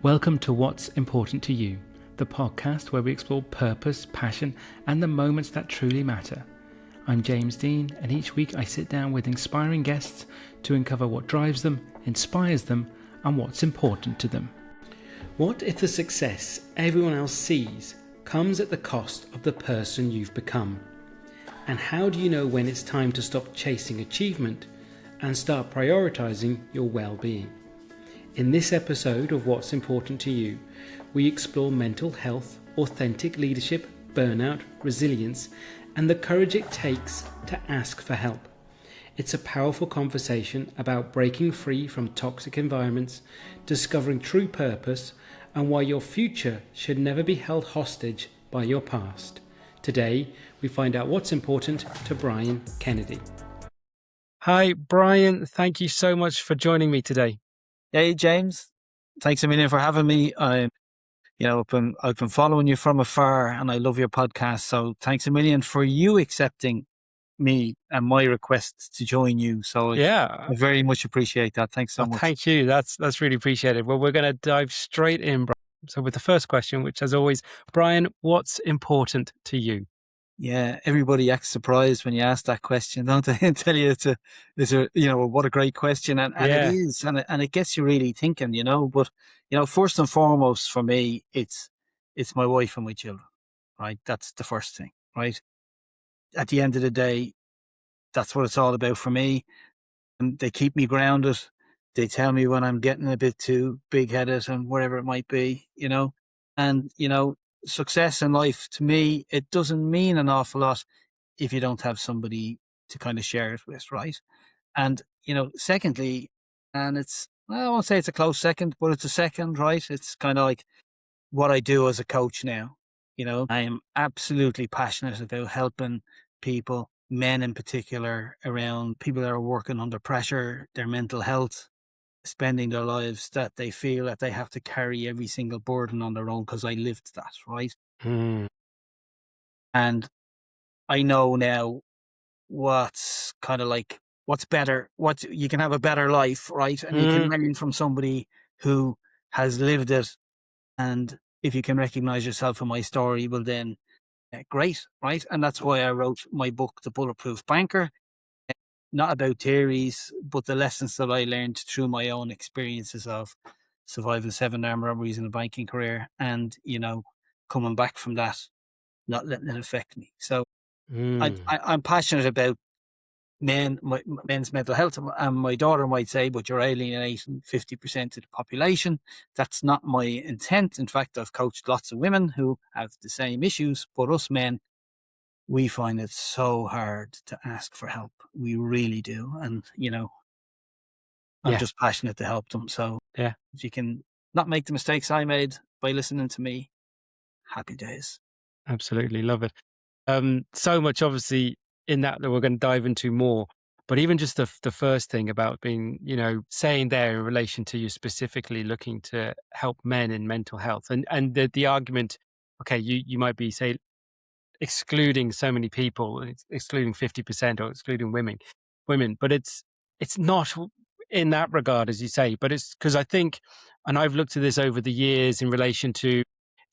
Welcome to What's Important to You, the podcast where we explore purpose, passion, and the moments that truly matter. I'm James Dean, and each week I sit down with inspiring guests to uncover what drives them, inspires them, and what's important to them. What if the success everyone else sees comes at the cost of the person you've become? And how do you know when it's time to stop chasing achievement and start prioritizing your well-being? In this episode of What's Important to You, we explore mental health, authentic leadership, burnout, resilience, and the courage it takes to ask for help. It's a powerful conversation about breaking free from toxic environments, discovering true purpose, and why your future should never be held hostage by your past. Today, we find out what's important to Brian Kennedy. Hi, Brian. Thank you so much for joining me today. Hey, James. Thanks a million for having me. I've been following you from afar, and I love your podcast. So thanks a million for you accepting me and my request to join you. So I very much appreciate that. Thanks so much. Thank you. That's really appreciated. Well, we're going to dive straight in, Brian. So with the first question, which as always, Brian, what's important to you? Yeah, everybody acts surprised when you ask that question, don't they? And tell you what a great question, and it is, and it gets you really thinking, But first and foremost for me, it's my wife and my children, right? That's the first thing, right? At the end of the day, that's what it's all about for me. And they keep me grounded. They tell me when I'm getting a bit too big-headed and whatever it might be, and success in life, to me, it doesn't mean an awful lot if you don't have somebody to kind of share it with, right? And, secondly, and I won't say it's a close second, but it's a second, right? It's kind of like what I do as a coach now. I am absolutely passionate about helping people, men in particular, around people that are working under pressure, their mental health, spending their lives that they feel that they have to carry every single burden on their own, because I lived that, right? And I know now what's kind of like, what's better, what you can have a better life, right? And you can learn from somebody who has lived it. And if you can recognize yourself in my story, well then, great, right? And that's why I wrote my book, The Bulletproof Banker. Not about theories, but the lessons that I learned through my own experiences of surviving 7 armed robberies in a banking career, and, coming back from that, not letting it affect me. So I'm passionate about men's mental health, and my daughter might say, but you're alienating 50% of the population. That's not my intent. In fact, I've coached lots of women who have the same issues, but us men, we find it so hard to ask for help. We really do. And, I'm just passionate to help them. So if you can not make the mistakes I made by listening to me, happy days. Absolutely. Love it. So much obviously in that we're going to dive into more, but even just the first thing about being, saying there in relation to you specifically looking to help men in mental health, and the argument, okay, you might be, say, excluding so many people, excluding 50% or excluding women, but it's not in that regard, as you say, but it's because I think, and I've looked at this over the years in relation to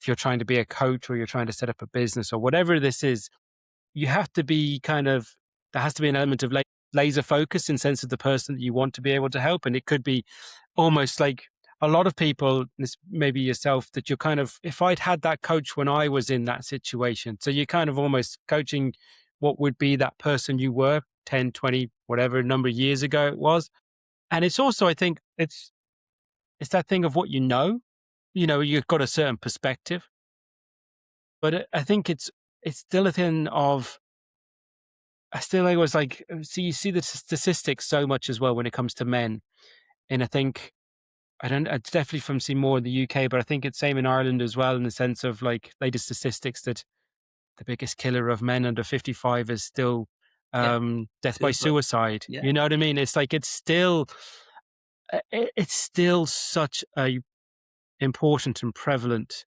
if you're trying to be a coach or you're trying to set up a business or whatever this is, you have to be there has to be an element of laser focus in sense of the person that you want to be able to help. And it could be almost like a lot of people, this maybe yourself, that you're if I'd had that coach when I was in that situation, so you're kind of almost coaching what would be that person you were 10, 20, whatever number of years ago it was. And it's also, I think it's that thing of what you've got a certain perspective, but I think it's still a thing of, I still always you see the statistics so much as well when it comes to men. And I think, it's definitely from seeing more in the UK, but I think it's same in Ireland as well, in the sense of latest statistics that the biggest killer of men under 55 is still death by suicide. Yeah. You know what I mean? It's it's still such a important and prevalent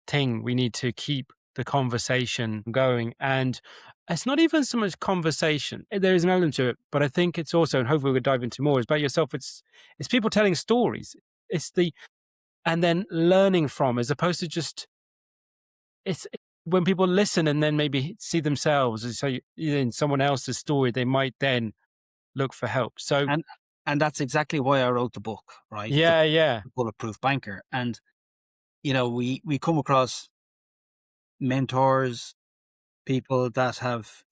thing. We need to keep the conversation going, and it's not even so much conversation. There is an element to it, but I think it's also, and hopefully we'll dive into more, is about yourself. It's people telling stories. It's and then learning from, as opposed to just it's when people listen and then maybe see themselves and so in someone else's story, they might then look for help. So And that's exactly why I wrote the book, right? yeah, yeah. The Bulletproof Banker. And, we come across mentors, people that have,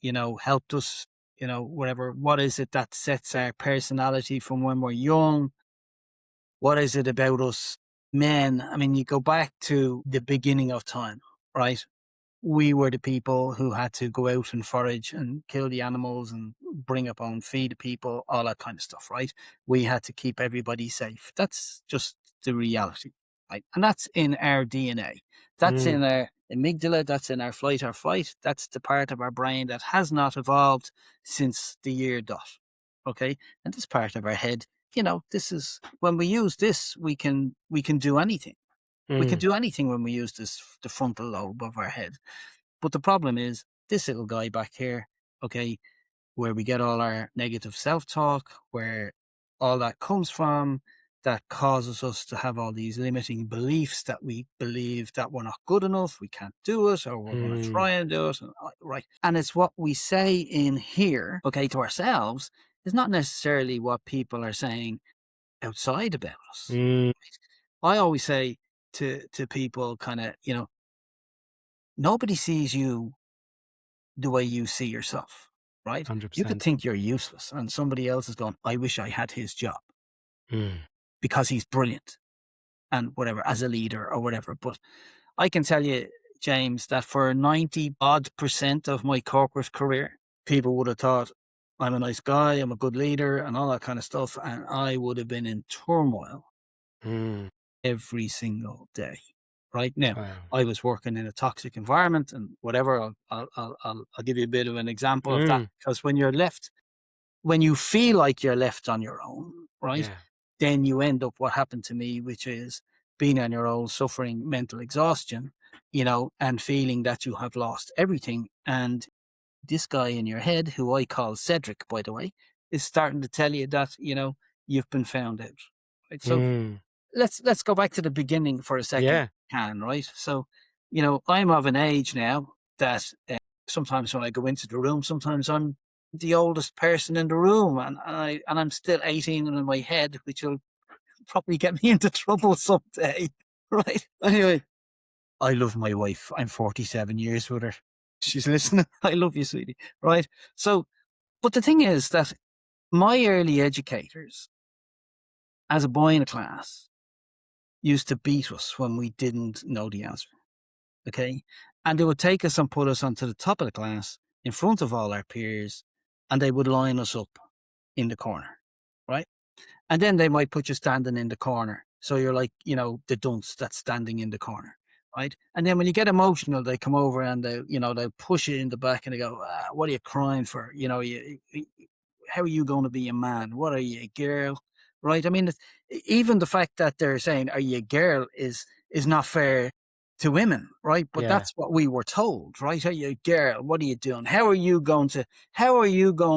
helped us, whatever. What is it that sets our personality from when we're young? What is it about us men? I mean, you go back to the beginning of time, right? We were the people who had to go out and forage and kill the animals and bring up and feed the people, all that kind of stuff, right? We had to keep everybody safe. That's just the reality, right? And that's in our DNA. That's Mm, in our amygdala. That's in our flight or fight. That's the part of our brain that has not evolved since the year dot. Okay. And this part of our head, this is when we use this, we can do anything. We can mm, do anything when we use the frontal lobe of our head. But the problem is this little guy back here, okay, where we get all our negative self talk, where all that comes from, that causes us to have all these limiting beliefs that we believe that we're not good enough, we can't do it, or we're going to mm, try and do it. Right. And it's what we say in here, okay, to ourselves, is not necessarily what people are saying outside about us. mm, I always say to people, kind of, nobody sees you the way you see yourself, right? You could 100%. think you're useless, and somebody else is going, I wish I had his job Mm, because he's brilliant and whatever, as a leader or whatever. But I can tell you, James, that for 90 odd percent of my corporate career, people would have thought I'm a nice guy, I'm a good leader, and all that kind of stuff. And I would have been in turmoil mm. every single day. Right now, Wow. I was working in a toxic environment and whatever. I'll give you a bit of an example of that, Mm, because when you feel like you're left on your own, right, yeah. then you end up what happened to me, which is being on your own, suffering mental exhaustion, and feeling that you have lost everything. And this guy in your head, who I call Cedric, by the way, is starting to tell you that, you've been found out. Right. So Mm, let's go back to the beginning for a second, yeah. right? So, I'm of an age now that sometimes when I go into the room, sometimes I'm the oldest person in the room, and I'm still 18 in my head, which will probably get me into trouble someday, right? Anyway, I love my wife. I'm 47 years with her. She's listening. I love you, sweetie. Right? So, but the thing is that my early educators, as a boy in a class, used to beat us when we didn't know the answer. Okay. And they would take us and put us onto the top of the class in front of all our peers, and they would line us up in the corner. Right. And then they might put you standing in the corner. So you're like, the dunce that's standing in the corner. Right. And then when you get emotional, they come over and they push you in the back and they go, what are you crying for? How are you going to be a man? What are you, a girl? Right. I mean, even the fact that they're saying, are you a girl is not fair to women. Right. But Yeah. that's what we were told. Right. Are you a girl? What are you doing? How are you going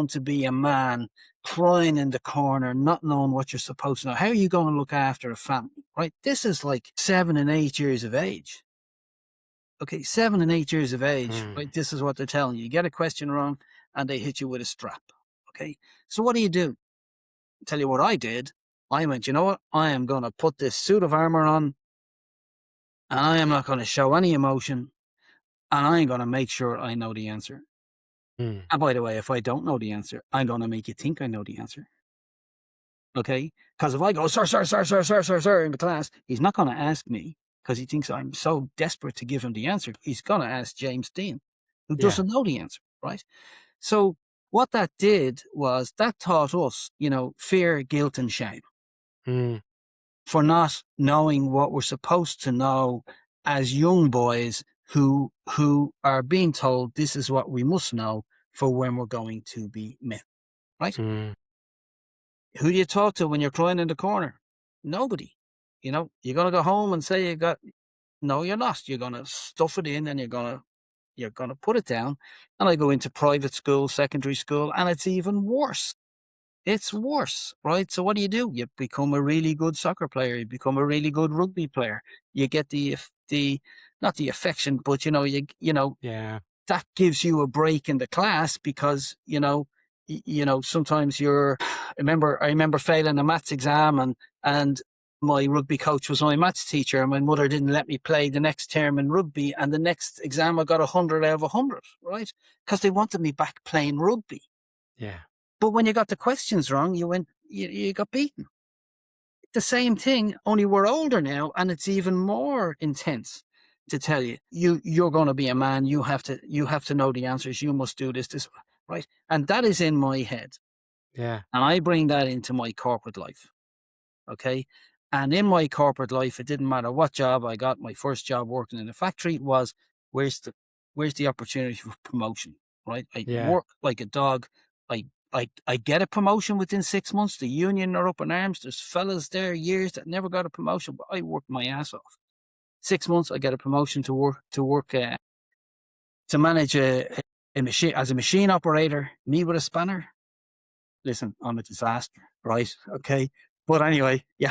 to be a man crying in the corner, not knowing what you're supposed to know? How are you going to look after a family? Right. This is like 7 and 8 years of age. Okay. 7 and 8 years of age. Mm, Right. This is what they're telling you. You get a question wrong and they hit you with a strap. Okay. So what do? Tell you what I did. I went, you know what? I am going to put this suit of armor on and I am not going to show any emotion and I'm going to make sure I know the answer. mm, And by the way, if I don't know the answer, I'm going to make you think I know the answer. Okay? Because if I go, sir, in the class, he's not going to ask me because he thinks I'm so desperate to give him the answer. He's going to ask James Dean, who yeah. doesn't know the answer, right? So what that did was that taught us, fear, guilt, and shame Mm, for not knowing what we're supposed to know as young boys who are being told this is what we must know for when we're going to be men, right? mm, Who do you talk to when you're crying in the corner? Nobody. You're gonna go home and say you got no, you're not. You're gonna stuff it in and you're gonna put it down. And I go into private school, secondary school, and it's even worse. It's worse, right? So what do? You become a really good soccer player. You become a really good rugby player. You get the not the affection, but Yeah. that gives you a break in the class because sometimes you're. I remember failing a maths exam and my rugby coach was my maths teacher, and my mother didn't let me play the next term in rugby. And the next exam, I got 100 out of 100, right? Because they wanted me back playing rugby. Yeah. But when you got the questions wrong, you got beaten. The same thing, only we're older now, and it's even more intense to tell you, you're going to be a man. You have to know the answers. You must do this, right? And that is in my head, Yeah. and I bring that into my corporate life. Okay. And in my corporate life, it didn't matter what job I got. My first job working in a factory was where's the where's the opportunity for promotion, right? I Yeah. work like a dog. I get a promotion within 6 months. The union are up in arms. There's fellas there years that never got a promotion, but I worked my ass off. 6 months, I get a promotion to manage a machine as a machine operator. Me with a spanner. Listen, I'm a disaster, right? Okay. But anyway, you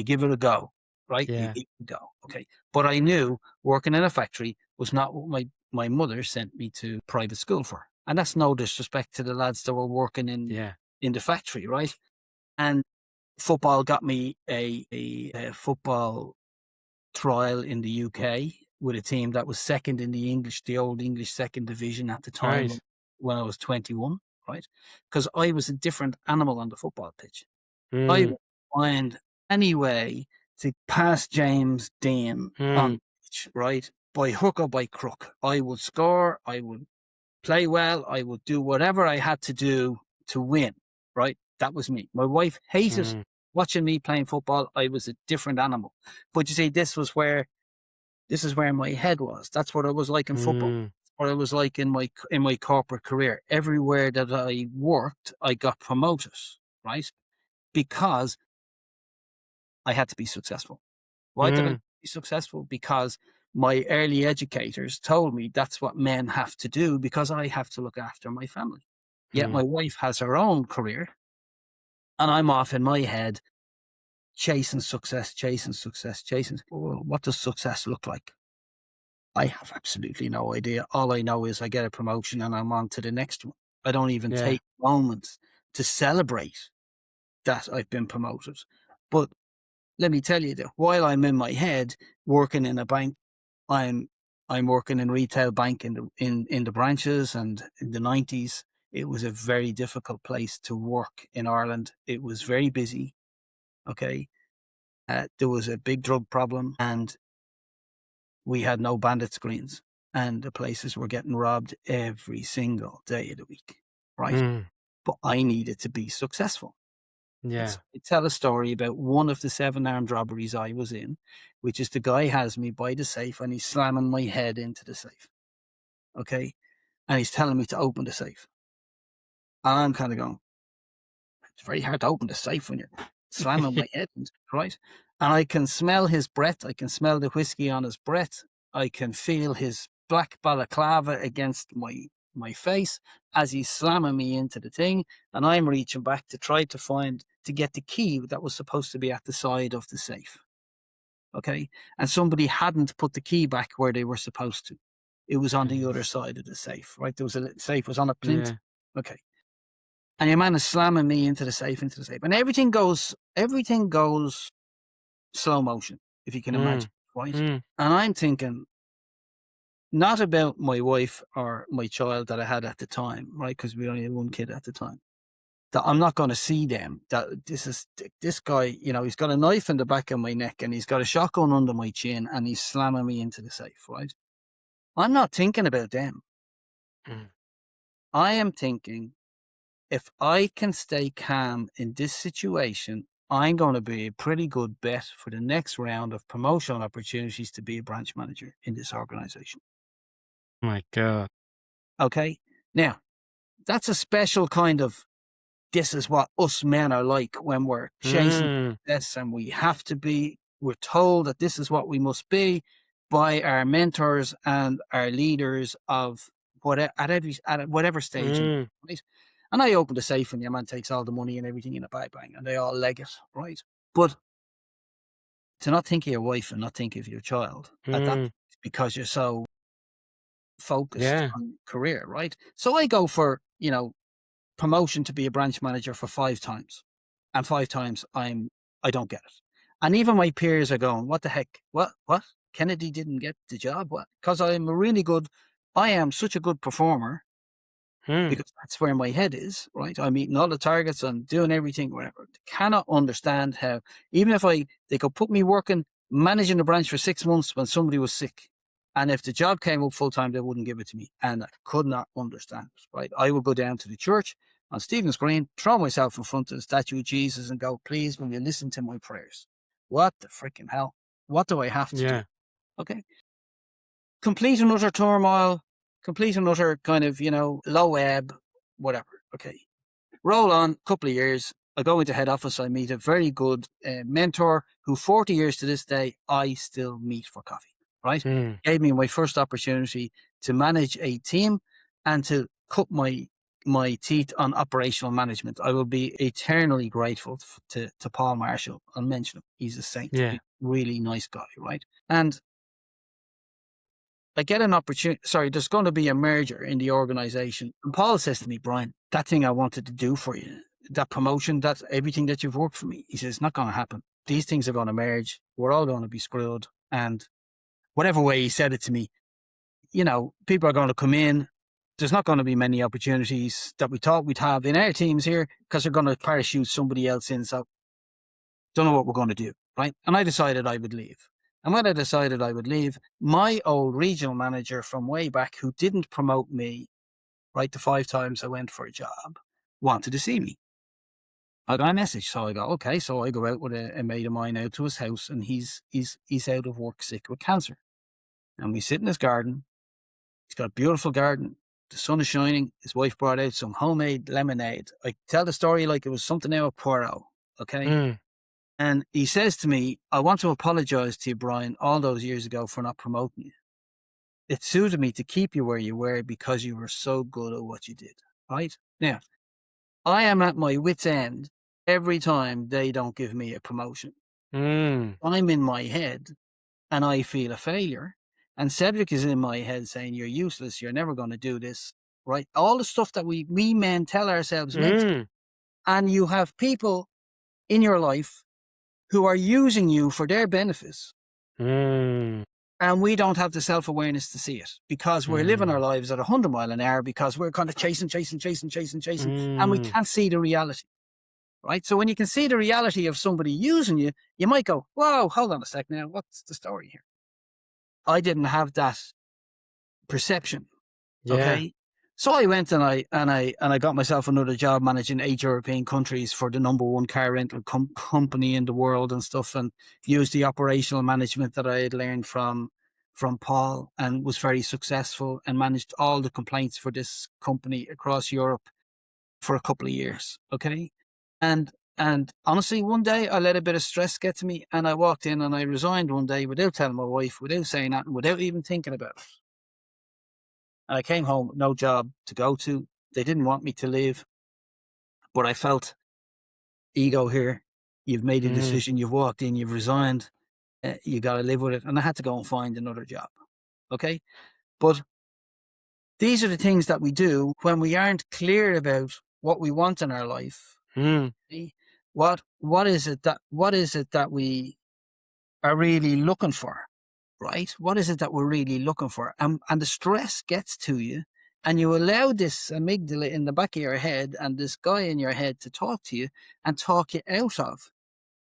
give it a go, right? You Yeah. give it a go. Okay. But I knew working in a factory was not what my mother sent me to private school for. And that's no disrespect to the lads that were working Yeah. in the factory, right? And football got me a football trial in the UK with a team that was second in the old English second division at the time Right. when I was 21, right? Because I was a different animal on the football pitch. I Mm. would find any way to pass James Dean on Mm. the pitch, right? By hook or by crook. I would score, I would play well, I would do whatever I had to do to win, right? That was me. My wife hated Mm. watching me playing football. I was a different animal. But you see, this is where my head was. That's what I was like in football. Mm. What I was like in my corporate career. Everywhere that I worked, I got promoted, right? Because I had to be successful. Why did I Mm. be successful? Because my early educators told me that's what men have to do because I have to look after my family. Yet Mm. my wife has her own career and I'm off in my head chasing success, chasing success, chasing. Well, what does success look like? I have absolutely no idea. All I know is I get a promotion and I'm on to the next one. I don't even Yeah. take moments to celebrate that I've been promoted. But let me tell you that while I'm in my head working in a bank, I'm I'm working in retail bank in the branches, and in the 90s it was a very difficult place to work in Ireland. It was very busy. Okay. There was a big drug problem and we had no bandit screens and the places were getting robbed every single day of the week. Right. Mm. But I needed to be successful. Yeah. I tell a story about one of the 7 armed robberies I was in, which is the guy has me by the safe and he's slamming my head into the safe. Okay. And he's telling me to open the safe. And I'm kind of going, it's very hard to open the safe when you're slamming my head into it, right? And I can smell his breath. I can smell the whiskey on his breath. I can feel his black balaclava against my face as he's slamming me into the thing. And I'm reaching back to try to get the key that was supposed to be at the side of the safe. Okay. And somebody hadn't put the key back where they were supposed to. It was on the Mm. other side of the safe, right? There was safe was on a plinth. Yeah. Okay. And your man is slamming me into the safe, and everything goes slow motion, if you can Mm. imagine, right? Mm. And I'm thinking not about my wife or my child that I had at the time, right? Because we only had one kid at the time. That I'm not going to see them. That this guy, he's got a knife in the back of my neck and he's got a shotgun under my chin and he's slamming me into the safe, right? I'm not thinking about them. Mm. I am thinking, if I can stay calm in this situation, I'm going to be a pretty good bet for the next round of promotional opportunities to be a branch manager in this organization. My God. Okay. Now, that's a special kind of, this is what us men are like when we're chasing Mm. this and we're told that this is what we must be by our mentors and our leaders of whatever stage, Mm. right? And I open the safe and your man takes all the money and everything in a bang bang and they all leg it, right? But to not think of your wife and not think of your child at that Mm. point because you're so focused Yeah. on career, right? So I go for, promotion to be a branch manager for 5 times. And 5 times I don't get it. And even my peers are going, what the heck? What? Kennedy didn't get the job? What? Because I am such a good performer Mm. because that's where my head is, right? I'm meeting all the targets, I'm doing everything, whatever. They cannot understand how, even if they could put me working, managing the branch for 6 months when somebody was sick. And if the job came up full time, they wouldn't give it to me. And I could not understand it, right? I would go down to the church on Stephen's Green, throw myself in front of the statue of Jesus and go, please, will you listen to my prayers? What the freaking hell? What do I have to do? Yeah. Okay. Complete and utter turmoil, complete and utter kind of, low ebb, whatever. Okay. Roll on, couple of years. I go into head office. I meet a very good mentor who 40 years to this day, I still meet for coffee, right? Mm. Gave me my first opportunity to manage a team and to cut my teeth on operational management. I will be eternally grateful to Paul Marshall. I'll mention him. He's a saint. Yeah. He's a really nice guy, right? And I get an opportunity. Sorry, there's going to be a merger in the organization. And Paul says to me, Brian, that thing I wanted to do for you, that promotion, that's everything that you've worked for me. He says, it's not going to happen. These things are going to merge. We're all going to be screwed. And whatever way he said it to me, people are going to come in. There's not going to be many opportunities that we thought we'd have in our teams here because they're going to parachute somebody else in. So don't know what we're going to do. Right. And I decided I would leave. And when I decided I would leave, my old regional manager from way back who didn't promote me, right, the 5 times I went for a job, wanted to see me. I got a message. So I go, okay. So I go out with a mate of mine out to his house and he's out of work sick with cancer. And we sit in his garden. He's got a beautiful garden. The sun is shining. His wife brought out some homemade lemonade. I tell the story like it was something out of Poirot. Okay. Mm. And he says to me, I want to apologize to you, Brian, all those years ago for not promoting you. It suited me to keep you where you were because you were so good at what you did. Right? Now, I am at my wit's end every time they don't give me a promotion. Mm. I'm in my head and I feel a failure. And Cedric is in my head saying, you're useless. You're never going to do this. Right? All the stuff that we men tell ourselves mentally. Mm. And you have people in your life who are using you for their benefits. Mm. And we don't have the self-awareness to see it because we're living our Mm. lives at 100 mile an hour because we're kind of chasing, and we Mm. can't see the reality, right? So when you can see the reality of somebody using you, you might go, whoa, hold on a sec now. What's the story here? I didn't have that perception. Yeah. Okay. So I went and I got myself another job managing 8 European countries for the #1 car rental company in the world and stuff, and used the operational management that I had learned from Paul and was very successful and managed all the complaints for this company across Europe for a couple of years. Okay. And honestly, one day I let a bit of stress get to me and I walked in and I resigned one day without telling my wife, without saying that, without even thinking about it. And I came home with no job to go to. They didn't want me to leave, but I felt ego here. You've made a Mm. decision. You've walked in. You've resigned. You got to live with it. And I had to go and find another job. Okay. But these are the things that we do when we aren't clear about what we want in our life. Mm. eh? What is it that we are really looking for? Right? What is it that we're really looking for? And the stress gets to you and you allow this amygdala in the back of your head and this guy in your head to talk to you and talk you out of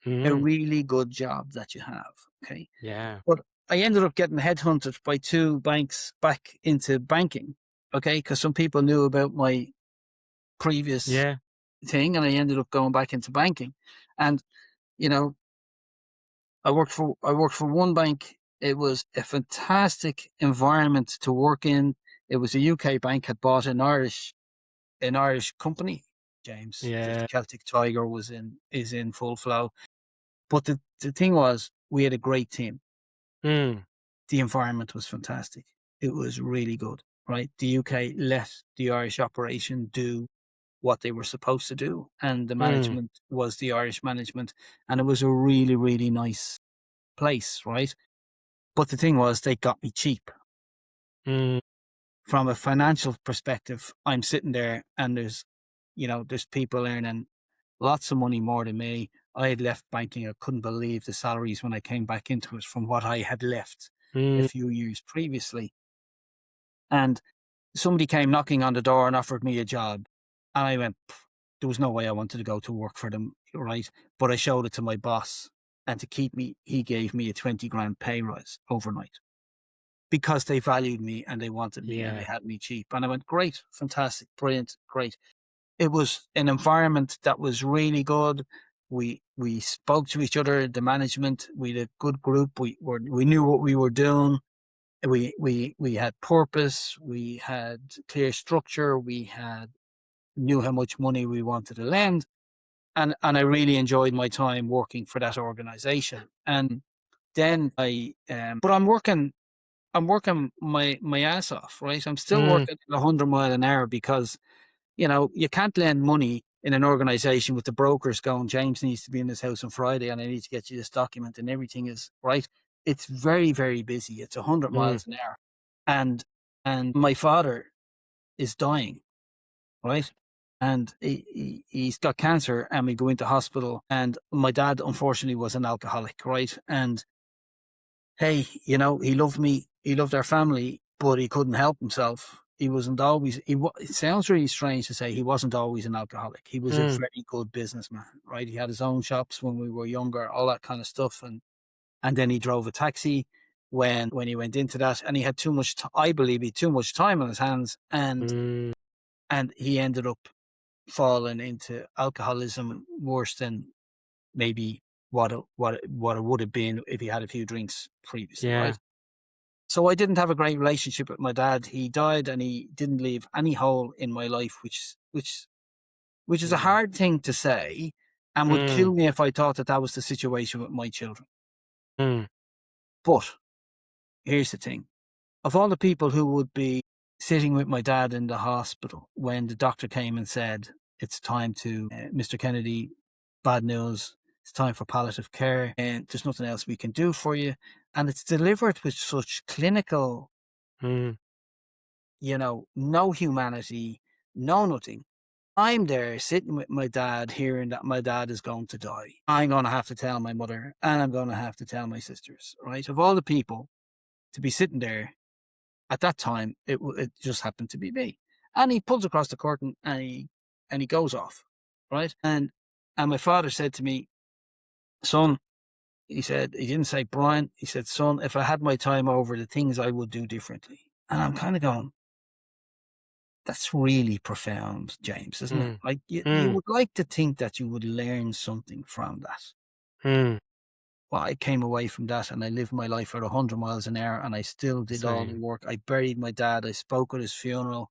a Mm. really good job that you have. Okay. Yeah. But I ended up getting headhunted by 2 banks back into banking. Okay. Because some people knew about my previous Yeah. thing and I ended up going back into banking. And, you know, I worked for one bank. It was a fantastic environment to work in. It was a UK bank had bought an Irish company. James, the Yeah. Celtic Tiger is in full flow. But the thing was, we had a great team. Mm. The environment was fantastic. It was really good, right? The UK let the Irish operation do what they were supposed to do. And the Mm. management was the Irish management, and it was a really, really nice place, right? But the thing was, they got me cheap. Mm. From a financial perspective, I'm sitting there and there's people earning lots of money more than me. I had left banking. I couldn't believe the salaries when I came back into it from what I had left a Mm. few years previously. And somebody came knocking on the door and offered me a job. And I went, "Pff, there was no way I wanted to go to work for them, right?" But I showed it to my boss. And to keep me, he gave me a 20 grand pay rise overnight because they valued me and they wanted me and they Yeah. had me cheap. And I went, great, fantastic, brilliant, great. It was an environment that was really good. We spoke to each other, the management. We had a good group. We knew what we were doing. We had purpose. We had clear structure. We had knew how much money we wanted to lend, and I really enjoyed my time working for that organization. And then but I'm working my ass off, right? I'm still Mm. working at 100 mile an hour because you can't lend money in an organization with the brokers going, James needs to be in his house on Friday and I need to get you this document and everything is right. It's very, very busy. It's 100 Mm. miles an hour. And my father is dying, right? And he's got cancer and we go into hospital. And my dad, unfortunately, was an alcoholic, right? And hey, he loved me, he loved our family, but he couldn't help himself. He wasn't always, it sounds really strange to say he wasn't always an alcoholic. He was a Mm. very good businessman, right? He had his own shops when we were younger, all that kind of stuff. And then he drove a taxi when he went into that, and he had too much, I believe he had too much time on his hands, Mm. and he ended up falling into alcoholism worse than maybe what it would have been if he had a few drinks previously, Yeah. right? So I didn't have a great relationship with my dad. He died and he didn't leave any hole in my life, which is a Mm. hard thing to say and would Mm. kill me if I thought that that was the situation with my children. Mm. But here's the thing. Of all the people who would be sitting with my dad in the hospital when the doctor came and said, it's time to, Mr. Kennedy, bad news, it's time for palliative care and there's nothing else we can do for you. And it's delivered with such clinical, Mm. no humanity, no nothing. I'm there sitting with my dad, hearing that my dad is going to die. I'm going to have to tell my mother and I'm going to have to tell my sisters, right? Of all the people to be sitting there at that time, it just happened to be me. And he pulls across the curtain and he goes off, right? And my father said to me, son, he said, he didn't say Brian, he said, son, if I had my time over, the things I would do differently. And I'm kind of going, that's really profound, James, isn't it? Mm. Like you Mm. would like to think that you would learn something from that. Mm. Well, I came away from that and I lived my life at 100 miles an hour and I still did all the Same. work. I buried my dad. I spoke at his funeral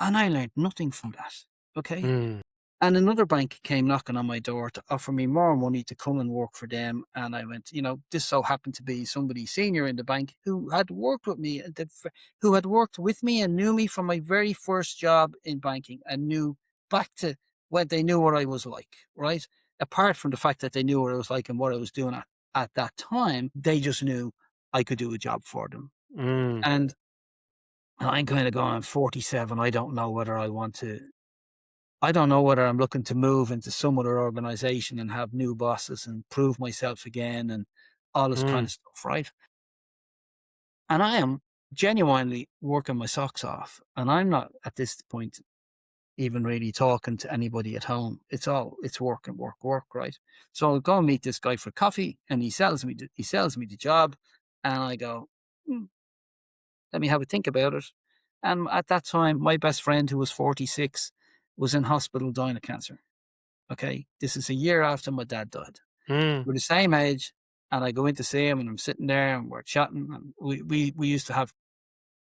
and I learned nothing from that. Okay. Mm. And another bank came knocking on my door to offer me more money to come and work for them. And I went, this so happened to be somebody senior in the bank who had worked with me, who had worked with me and knew me from my very first job in banking and knew back to when they knew what I was like, right? Apart from the fact that they knew what I was like and what I was doing at that time, they just knew I could do a job for them. Mm. And I'm kind of going, I'm 47. I don't know whether I'm looking to move into some other organization and have new bosses and prove myself again and all this kind Mm. of stuff, right? And I am genuinely working my socks off. And I'm not at this point even really talking to anybody at home. It's work and work, work, right? So I'll go and meet this guy for coffee and he sells me the job. And I go, "Hmm, let me have a think about it." And at that time, my best friend, who was 46, was in hospital dying of cancer. Okay. This is a year after my dad died. Mm. We're the same age. And I go in to see him and I'm sitting there and we're chatting. And we used to have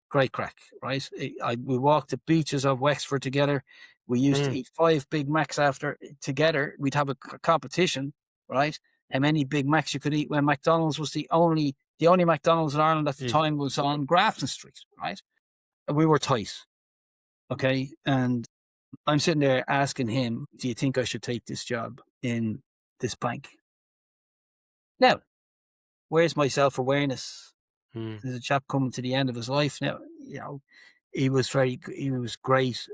great crack, right? We walked the beaches of Wexford together. We used to Mm. eat 5 Big Macs after together. We'd have a competition, right? How many Big Macs you could eat when McDonald's was the only McDonald's in Ireland at the Yeah. time was on Grafton Street, right? And we were tight. Okay. I'm sitting there asking him, "Do you think I should take this job in this bank?" Now, where's my self-awareness? Mm. There's a chap coming to the end of his life now, he was great.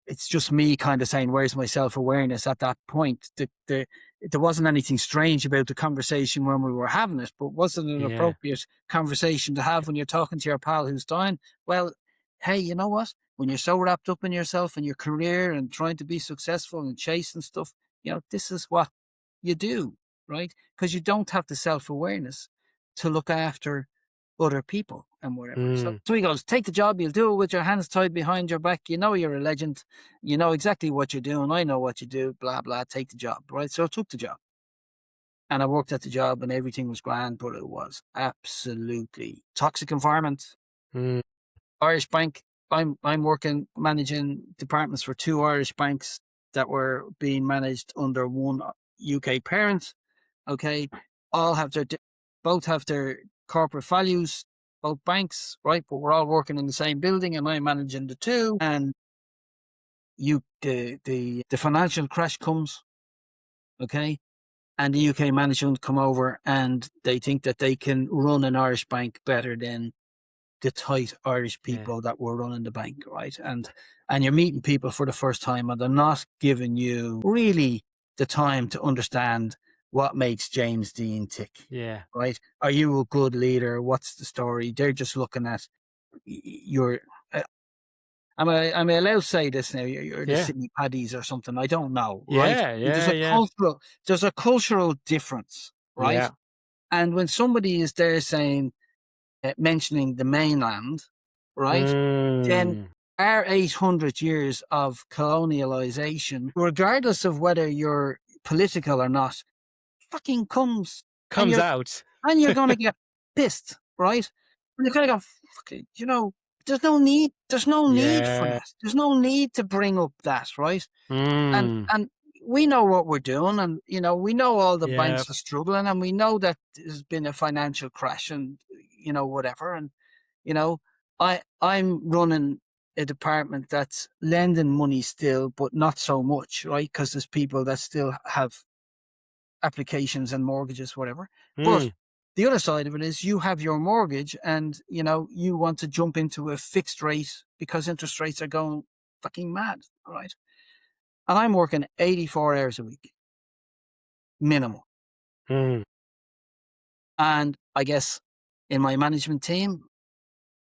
It's just me kind of saying, "Where's my self-awareness?" At that point, there wasn't anything strange about the conversation when we were having it, but was it an Yeah. appropriate conversation to have when you're talking to your pal who's dying? Well, hey, you know what? When you're so wrapped up in yourself and your career and trying to be successful and chasing stuff, this is what you do, right? Because you don't have the self-awareness to look after other people and whatever. So, Mm. so he goes, "Take the job. You'll do it with your hands tied behind your back. You know you're a legend. You know exactly what you're doing. I know what you do. Blah blah. Take the job, right?" So I took the job, and I worked at the job, and everything was grand, but it was absolutely toxic environment. Mm. Irish bank. I'm working managing departments for two Irish banks that were being managed under one UK parent. Okay, all have both have their corporate values, both banks, right? But we're all working in the same building, and I'm managing the two. And the financial crash comes, okay, and the UK management come over, and they think that they can run an Irish bank better than the tight Irish Yeah. people that were running the bank, right? And you're meeting people for the first time, and they're not giving you really the time to understand what makes James Dean tick, Yeah. right? Are you a good leader? What's the story? They're just looking at your. Am I allowed to say this now? You're the Yeah. Sydney Paddies or something. I don't know, right? Yeah. There's Yeah. a Yeah. cultural difference, right? Yeah. And when somebody is there saying, mentioning the mainland, right? Then Mm. our 800 years of colonialization, regardless of whether you're political or not, fucking comes, and Comes out. you're going to get pissed, right? And you're going to go, "Fuck it," there's no need. There's no need for Yeah. that. There's no need to bring up that, right? Mm. And we know what we're doing, and we know all the Yeah. banks are struggling, and we know that there's been a financial crash, and whatever. And you know, I'm running a department that's lending money still, but not so much, right? Because there's people that still have applications and mortgages, whatever. But Mm. the other side of it is you have your mortgage, and you want to jump into a fixed rate because interest rates are going fucking mad, right? And I'm working 84 hours a week minimum. Mm. And I guess in my management team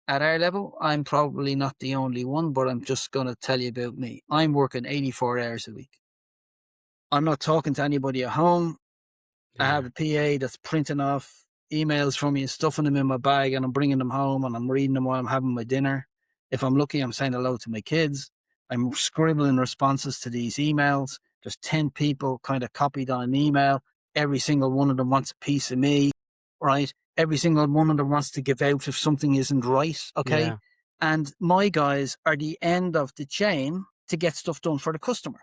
at our level, I'm probably not the only one, but I'm just going to tell you about me. I'm working 84 hours a week. I'm not talking to anybody at home. I have Yeah. a PA that's printing off emails from me and stuffing them in my bag, and I'm bringing them home, and I'm reading them while I'm having my dinner. If I'm lucky, I'm saying hello to my kids. I'm scribbling responses to these emails. There's 10 people kind of copied on an email. Every single one of them wants a piece of me, right? Every single one of them wants to give out if something isn't right, okay? Yeah. And my guys are the end of the chain to get stuff done for the customer.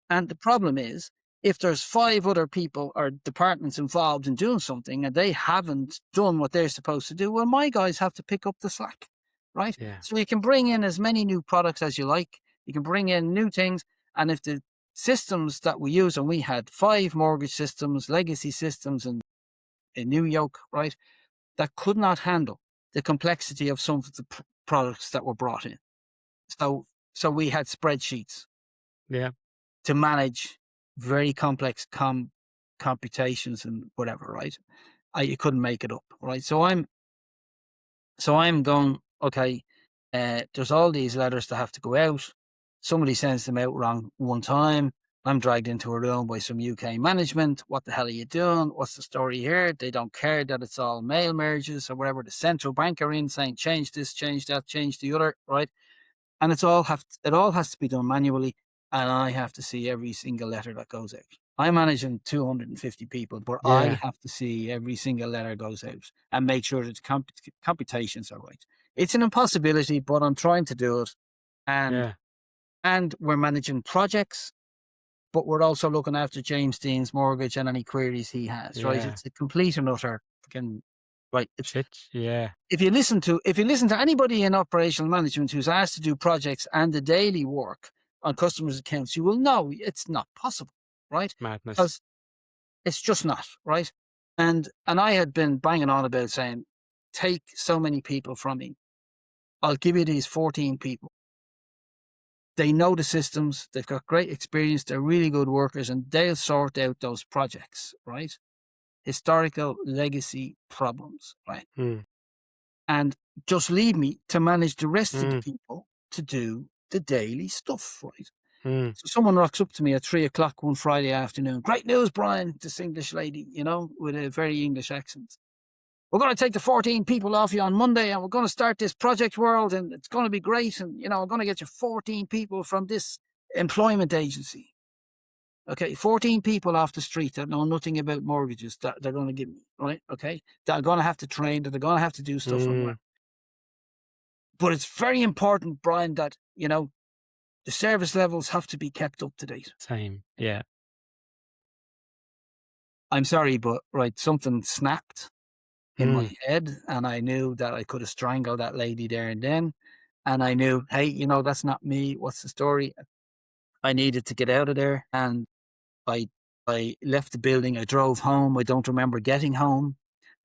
And the problem is, if there's five other people or departments involved in doing something and they haven't done what they're supposed to do, well, my guys have to pick up the slack, right? Yeah. So you can bring in as many new products as you like. You can bring in new things. And if the systems that we use, and we had 5 mortgage systems, legacy systems in New York, right, that could not handle the complexity of some of the products that were brought in. So, so we had spreadsheets Yeah. to manage very complex computations and whatever, right? You couldn't make it up, right? So I'm going, okay, there's all these letters that have to go out. Somebody sends them out wrong one time. I'm dragged into a room by some UK management. What the hell are you doing? What's the story here? They don't care that it's all mail merges or whatever. The central bank are in saying, change this, change that, change the other, right? And it all has to be done manually, and I have to see every single letter that goes out. I'm managing 250 people, but I Yeah. have to see every single letter goes out and make sure that the computations are right. It's an impossibility, but I'm trying to do it. And Yeah. and we're managing projects, but we're also looking after James Dean's mortgage and any queries he has. Right? Yeah. It's a complete and utter fucking right. It's Shit. Yeah. if you listen to anybody in operational management who's asked to do projects and the daily work, on customers' accounts, you will know it's not possible, right? Madness. Because it's just not, right? And I had been banging on about saying, take so many people from me. I'll give you these 14 people. They know the systems, they've got great experience, they're really good workers, and they'll sort out those projects, right? Historical legacy problems, right? Mm. And just leave me to manage the rest of the Mm. people to do the daily stuff, right? Mm. So someone rocks up to me at 3 o'clock one Friday afternoon. Great news, Brian, this English lady, with a very English accent. We're going to take the 14 people off you on Monday and we're going to start this project world and it's going to be great. And, we're going to get you 14 people from this employment agency. Okay, 14 people off the street that know nothing about mortgages that they're going to give me, right? Okay, that are going to have to train, that they're going to have to do stuff and Mm. work. But it's very important, Brian, that, the service levels have to be kept up to date. Same. Yeah. I'm sorry, but right, something snapped in my Mm. head and I knew that I could have strangled that lady there and then. And I knew, hey, that's not me. What's the story? I needed to get out of there. And I I left the building. I drove home. I don't remember getting home.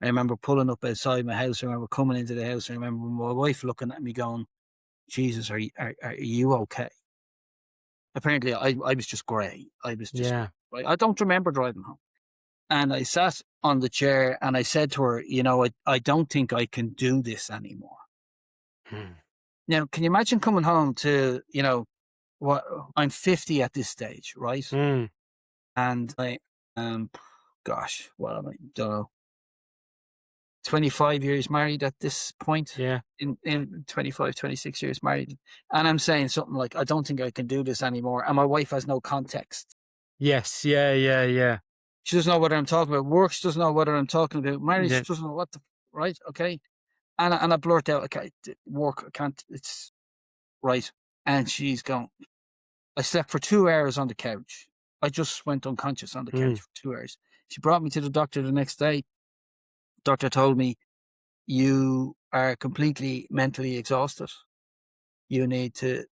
I remember pulling up outside my house. I remember coming into the house. I remember my wife looking at me going, Jesus, are you okay? Apparently I was just grey. I was just, Yeah. right. I don't remember driving home. And I sat on the chair and I said to her, I don't think I can do this anymore. Mm. Now, can you imagine coming home to, what I'm 50 at this stage, right? Mm. And gosh, what am I, don't know, 25 years married at this point, Yeah. in 25, 26 years married. And I'm saying something like, I don't think I can do this anymore. And my wife has no context. Yes. Yeah. Yeah. Yeah. She doesn't know whether I'm talking about work. She doesn't know whether I'm talking about marriage. Yeah. She doesn't know right. Okay. And I blurt out, okay, work, I can't, it's right. And she's going, I slept for 2 hours on the couch. I just went unconscious on the couch Mm. for 2 hours. She brought me to the doctor the next day. Doctor told me, you are completely mentally exhausted. You need to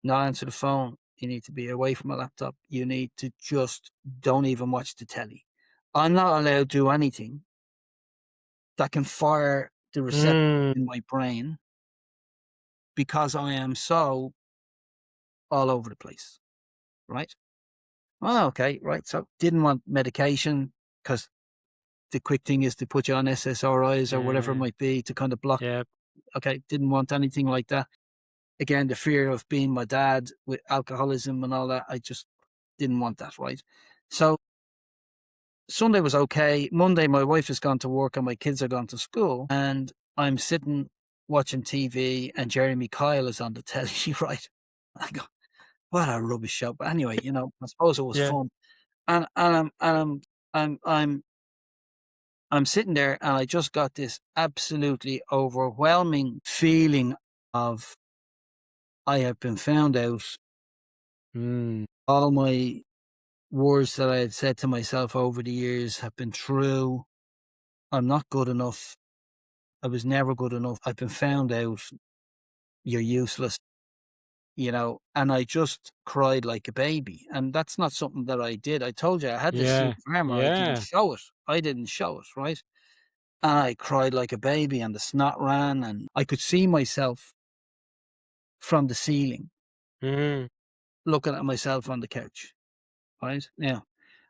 not answer the phone. You need to be away from a laptop. You need to just don't even watch the telly. I'm not allowed to do anything that can fire the receptors Mm. in my brain because I am so all over the place, right? Oh, okay, right. So didn't want medication because the quick thing is to put you on SSRIs or whatever it Yeah. might be to kind of block. Yeah. Okay, didn't want anything like that. Again, the fear of being my dad with alcoholism and all that, I just didn't want that, right? So Sunday was okay. Monday, my wife has gone to work and my kids are gone to school, and I'm sitting watching TV, and Jeremy Kyle is on the telly, right? I go, what a rubbish show. But anyway, I suppose it was Yeah. fun. And I'm sitting there and I just got this absolutely overwhelming feeling of I have been found out. Mm. All my words that I had said to myself over the years have been true. I'm not good enough. I was never good enough. I've been found out. You're useless, and I just cried like a baby. And that's not something that I did. I told you I had this Yeah. super armor. I didn't Yeah. show it. Right? And I cried like a baby and the snot ran and I could see myself from the ceiling Mm. looking at myself on the couch, right? Now,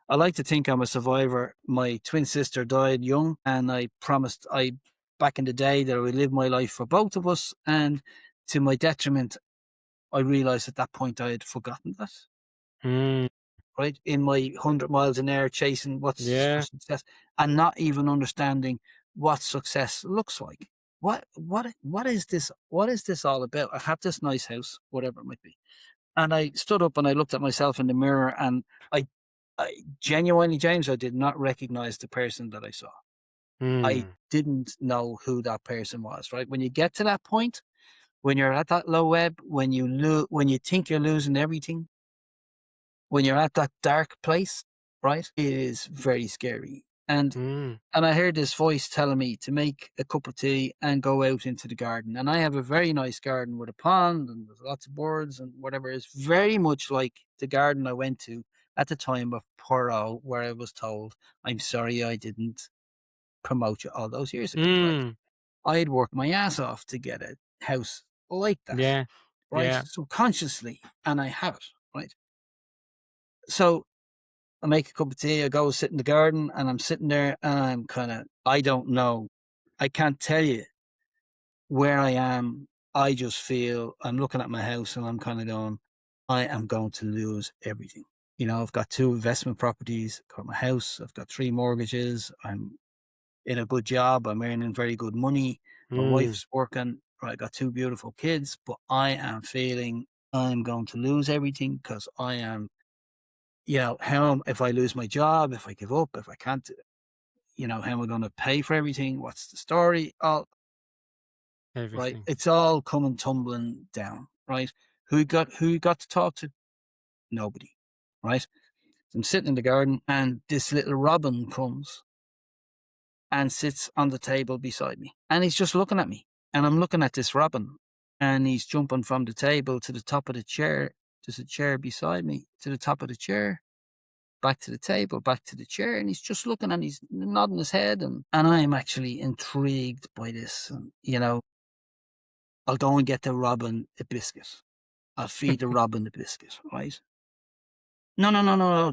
I like to think I'm a survivor. My twin sister died young and I promised back in the day that I would live my life for both of us. And to my detriment, I realized at that point I had forgotten that, Mm. right? In my 100 miles an hour chasing what's for Yeah. success and not even understanding what success looks like. What is this? What is this all about? I have this nice house, whatever it might be. And I stood up and I looked at myself in the mirror and I, I genuinely, James, I did not recognize the person that I saw. I Mm. didn't know who that person was, right? When you get to that point, when you're at that low ebb, when you think you're losing everything, when you're at that dark place, right? It is very scary. And Mm. and I heard this voice telling me to make a cup of tea and go out into the garden. And I have a very nice garden with a pond and there's lots of birds and whatever. It's very much like the garden I went to at the time of Puro, where I was told, I'm sorry I didn't promote you all those years ago, right? Mm. I had worked my ass off to get a house like that, Yeah. right? Yeah. Subconsciously, and I have it, right? So I make a cup of tea, I go sit in the garden, and I'm sitting there, and I'm kind of, I don't know, I can't tell you where I am. I just feel I'm looking at my house, and I'm kind of going, I am going to lose everything. You know, I've got two investment properties, I've got my house, I've got three mortgages, I'm in a good job, I'm earning very good money, my Mm. wife's working, I got two beautiful kids, but I am feeling I'm going to lose everything because I am, if I lose my job, if I give up, if I can't, how am I going to pay for everything? What's the story? All right. Everything. It's all coming tumbling down, right? Who you got to talk to? Nobody. Right. So I'm sitting in the garden and this little robin comes and sits on the table beside me. And he's just looking at me. And I'm looking at this robin and he's jumping from the table to the top of the chair. There's a chair beside me, to the top of the chair, back to the table, back to the chair. And he's just looking and he's nodding his head. And I'm actually intrigued by this. And, I'll go and get the robin a biscuit. I'll feed the robin the biscuit, right? No, no, no, no, no!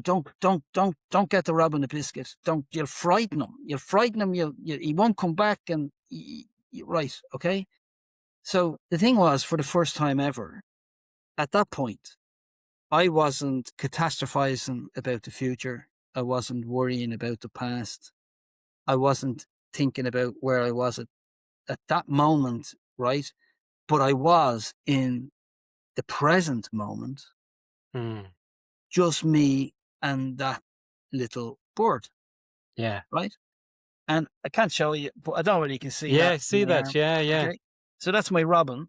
Don't get the robin a biscuit. Don't. You'll frighten him. You'll frighten him. He won't come back. And right, okay. So the thing was, for the first time ever, at that point, I wasn't catastrophizing about the future. I wasn't worrying about the past. I wasn't thinking about where I was at that moment, right? But I was in the present moment, Mm. just me and that little bird, Yeah. right? And I can't show you, but I don't really can see that Yeah, on see my that. arm. Yeah, yeah. Okay. So that's my robin.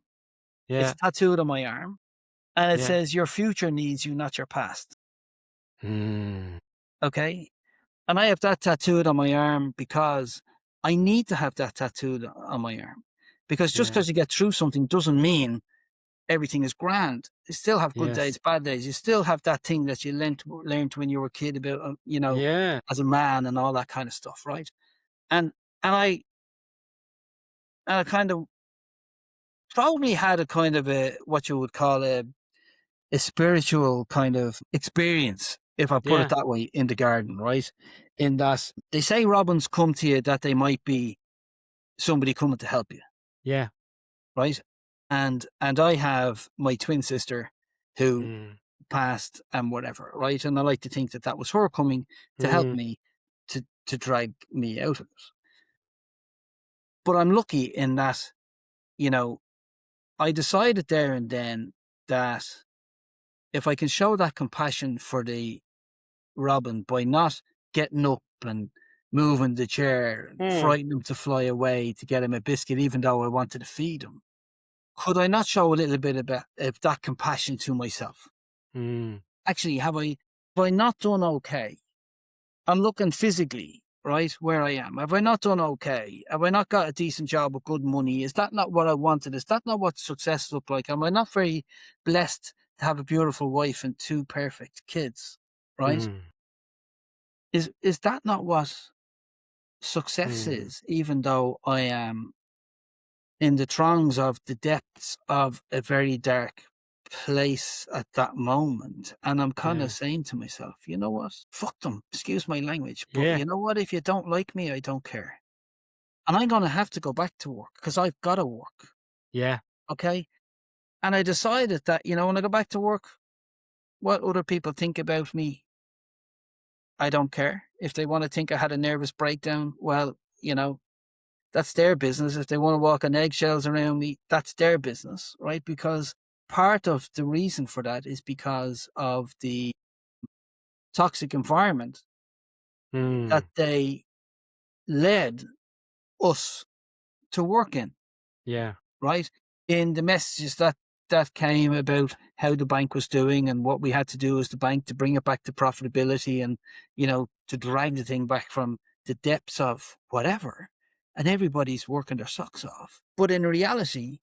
It's Yeah. tattooed on my arm. And it Yeah. says, your future needs you, not your past. Mm. Okay. And I have that tattooed on my arm because I need to have that tattooed on my arm. Because just Yeah. because you get through something doesn't mean everything is grand. You still have good days, Yes. bad days. You still have that thing that you learned when you were a kid about, Yeah. as a man and all that kind of stuff, right? And and I kind of probably had a kind of a what you would call a spiritual kind of experience, if I put it Yeah. that way, in the garden, right? In that they say robins come to you that they might be somebody coming to help you, Yeah. right? And I have my twin sister who Mm. passed and whatever, right? And I like to think that that was her coming to help Mm. me to drag me out of it. But I'm lucky in that, you know, I decided there and then that if I can show that compassion for the robin by not getting up and moving the chair and Mm. frightening him to fly away to get him a biscuit, even though I wanted to feed him, could I not show a little bit of that compassion to myself? Mm. Actually, have I not done okay? I'm looking physically, right, where I am. Have I not done okay? Have I not got a decent job with good money? Is that not what I wanted? Is that not what success looked like? Am I not very blessed to have a beautiful wife and two perfect kids, right? Mm. Is that not what success Mm. is, even though I am in the throngs of the depths of a very dark place at that moment. And I'm kind of Yeah. saying to myself, you know what? Fuck them. Excuse my language. But Yeah. you know what? If you don't like me, I don't care. And I'm going to have to go back to work because I've got to work. Yeah. Okay. And I decided that, when I go back to work, what other people think about me, I don't care. If they want to think I had a nervous breakdown, well, that's their business. If they want to walk on eggshells around me, that's their business, right? Because part of the reason for that is because of the toxic environment that Mm. they led us to work in, Yeah. right? In the messages that came about how the bank was doing and what we had to do as the bank to bring it back to profitability and, to drag the thing back from the depths of whatever, and everybody's working their socks off. But in reality,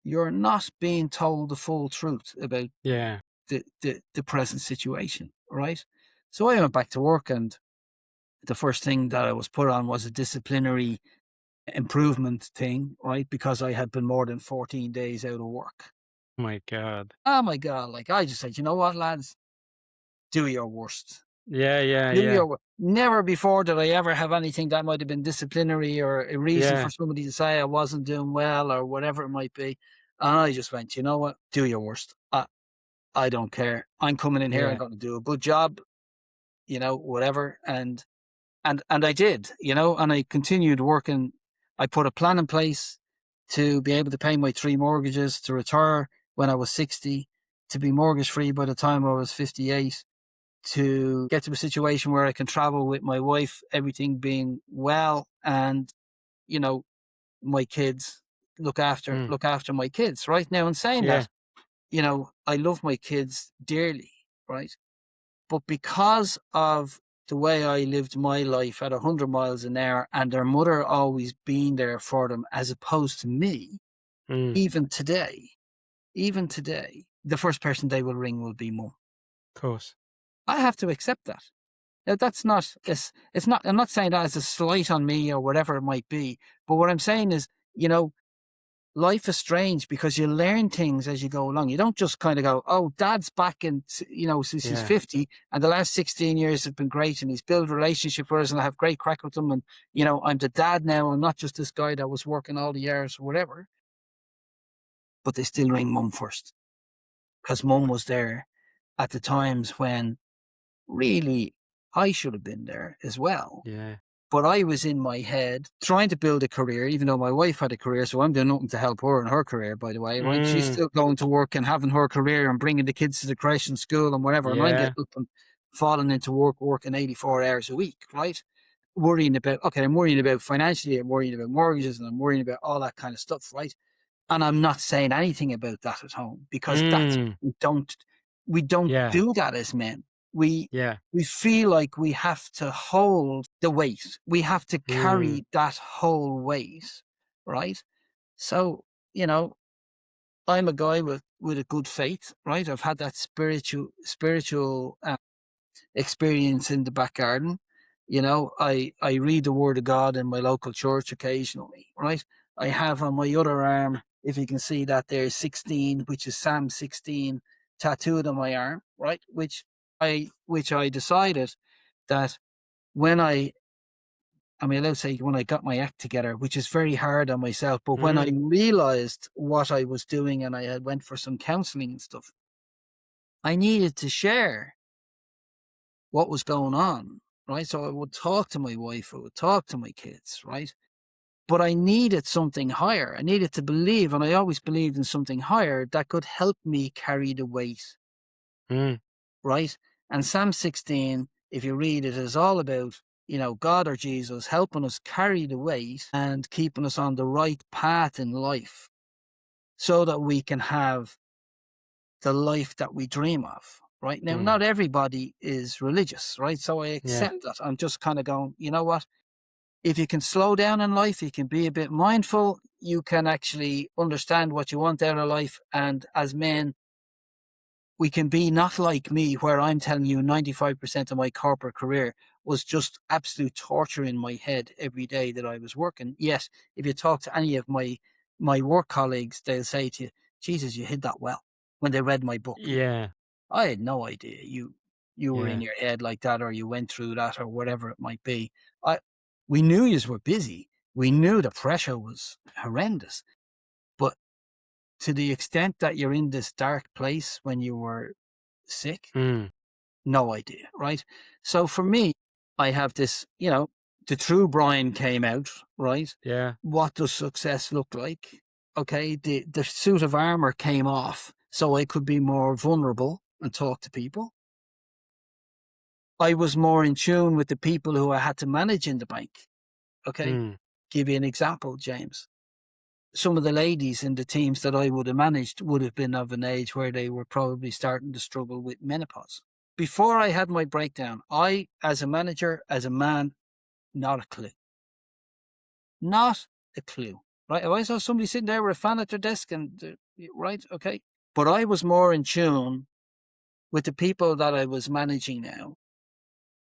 you're not being told the full truth about Yeah. the present situation, right? So I went back to work, and the first thing that I was put on was a disciplinary improvement thing, right? Because I had been more than 14 days out of work. My God. Oh my God. Like, I just said, you know what, lads? Do your worst. Yeah, yeah, Do yeah. your worst. Never before did I ever have anything that might have been disciplinary or a reason for Yeah, somebody to say I wasn't doing well or whatever it might be. And I just went, you know what? Do your worst. I don't care. I'm coming in here. I'm yeah. going to do a good job, whatever. And I did, and I continued working. I put a plan in place to be able to pay my 3 mortgages, to retire when I was 60, to be mortgage free by the time I was 58, to get to a situation where I can travel with my wife, everything being well, and, you know, my kids, Mm, look after my kids. Right now, in saying yeah. that, I love my kids dearly, right? But because of the way I lived my life at 100 miles an hour and their mother always being there for them as opposed to me, Mm, even today, the first person they will ring will be mum. of course. I have to accept that. Now, that's not, it's not, I'm not saying that as a slight on me or whatever it might be. But what I'm saying is, you know, life is strange because you learn things as you go along. You don't just kind of go, oh, dad's back and, since he's Yeah. 50 and the last 16 years have been great and he's built a relationship with us and I have great crack with them. And, I'm the dad now. I'm not just this guy that was working all the years or whatever, but they still ring mum first because mum was there at the times when really I should have been there as well. Yeah. But I was in my head trying to build a career, even though my wife had a career. So I'm doing nothing to help her in her career, by the way, right? She's Mm, still going to work and having her career and bringing the kids to the creche and school and whatever. And I'm yeah. getting up and falling into work, working 84 hours a week, right? I'm worrying about financially, I'm worrying about mortgages and I'm worrying about all that kind of stuff, right? And I'm not saying anything about that at home because Mm, we don't yeah. do that as men. We Yeah. we feel like we have to hold the weight. We have to Mm, carry that whole weight, right? So, you know, I'm a guy with a good faith, right? I've had that spiritual experience in the back garden. I read the word of God in my local church occasionally, right? I have on my other arm, if you can see that there's 16, which is Psalm 16 tattooed on my arm, right? Which I decided that when I mean, let's say when I got my act together, which is very hard on myself, but when I mm, realized what I was doing and I had went for some counseling and stuff, I needed to share what was going on, right? So I would talk to my wife, I would talk to my kids, right? But I needed something higher. I needed to believe, and I always believed in something higher that could help me carry the weight, mm, right? And Psalm 16, if you read it, is all about, God or Jesus helping us carry the weight and keeping us on the right path in life so that we can have the life that we dream of. Right now, mm, not everybody is religious, right? So I yeah. accept that. I'm just kind of going, you know what? If you can slow down in life, you can be a bit mindful, you can actually understand what you want out of life. And as men, we can be not like me, where I'm telling you 95% of my corporate career was just absolute torture in my head every day that I was working. Yes, if you talk to any of my work colleagues, they'll say to you, Jesus, you hid that well when they read my book. Yeah. I had no idea you were in Yeah. your head like that, or you went through that, or whatever it might be. I We knew you were busy. We knew the pressure was horrendous, but to the extent that you're in this dark place when you were sick, Mm, no idea, right? So for me, I have this, the true Brian came out, right? yeah. What does success look like? Okay, the suit of armor came off, so I could be more vulnerable and talk to people. I was more in tune with the people who I had to manage in the bank. Okay. Mm, Give you an example, James. Some of the ladies in the teams that I would have managed would have been of an age where they were probably starting to struggle with menopause. Before I had my breakdown, I, as a manager, as a man, Not a clue. Not a clue. Right? If I saw somebody sitting there with a fan at their desk and right, okay. But I was more in tune with the people that I was managing now,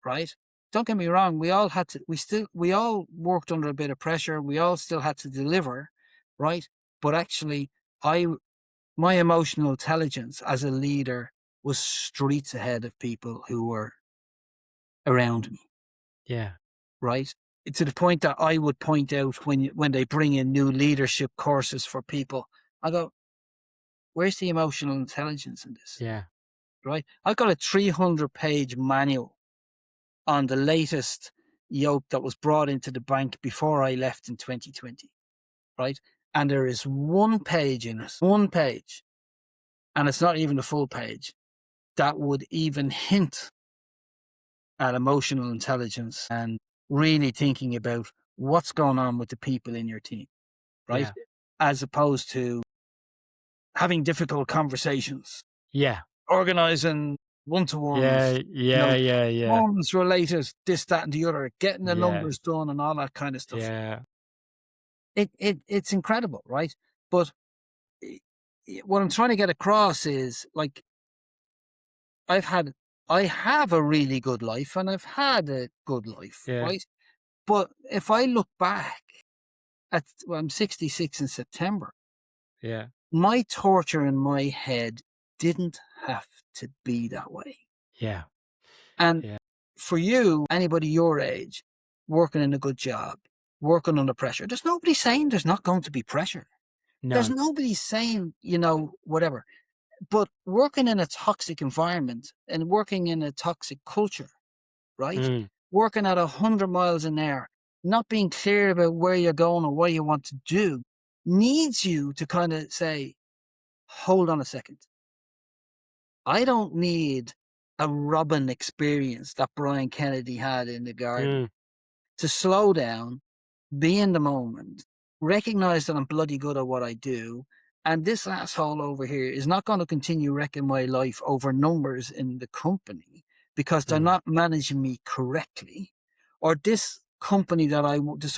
right? Don't get me wrong, we all worked under a bit of pressure. We all still had to deliver, right? But actually, I my emotional intelligence as a leader was streets ahead of people who were around me, Yeah. right? To the point that I would point out when they bring in new leadership courses for people, I go, "Where's the emotional intelligence in this?" Yeah. Right? I've got a 300-page manual on the latest yoke that was brought into the bank before I left in 2020, right? And there is one page, and it's not even a full page, that would even hint at emotional intelligence and really thinking about what's going on with the people in your team, right? Yeah. As opposed to having difficult conversations, Yeah. organizing one-to-ones, Yeah. you Yeah. know, Yeah. Yeah. performance related, this, that, and the other, getting the Yeah. numbers done and all that kind of stuff. Yeah. It's incredible, right? But i- what I'm trying to get across is like I've had I have a really good life and I've had a good life, Yeah. right? But if I look back I'm 66 in September, Yeah. my torture in my head didn't have to be that way. Yeah. And Yeah. for you, anybody your age, working in a good job, working under pressure, there's nobody saying there's not going to be pressure. There's No. nobody saying, whatever. But working in a toxic environment and working in a toxic culture, right? Mm. Working at 100 miles an hour, not being clear about where you're going or what you want to do, needs you to kind of say, hold on a second. I don't need a Robin experience that Brian Kennedy had in the garden Mm. to slow down, be in the moment, recognize that I'm bloody good at what I do. And this asshole over here is not going to continue wrecking my life over numbers in the company because they're Mm. not managing me correctly. Or this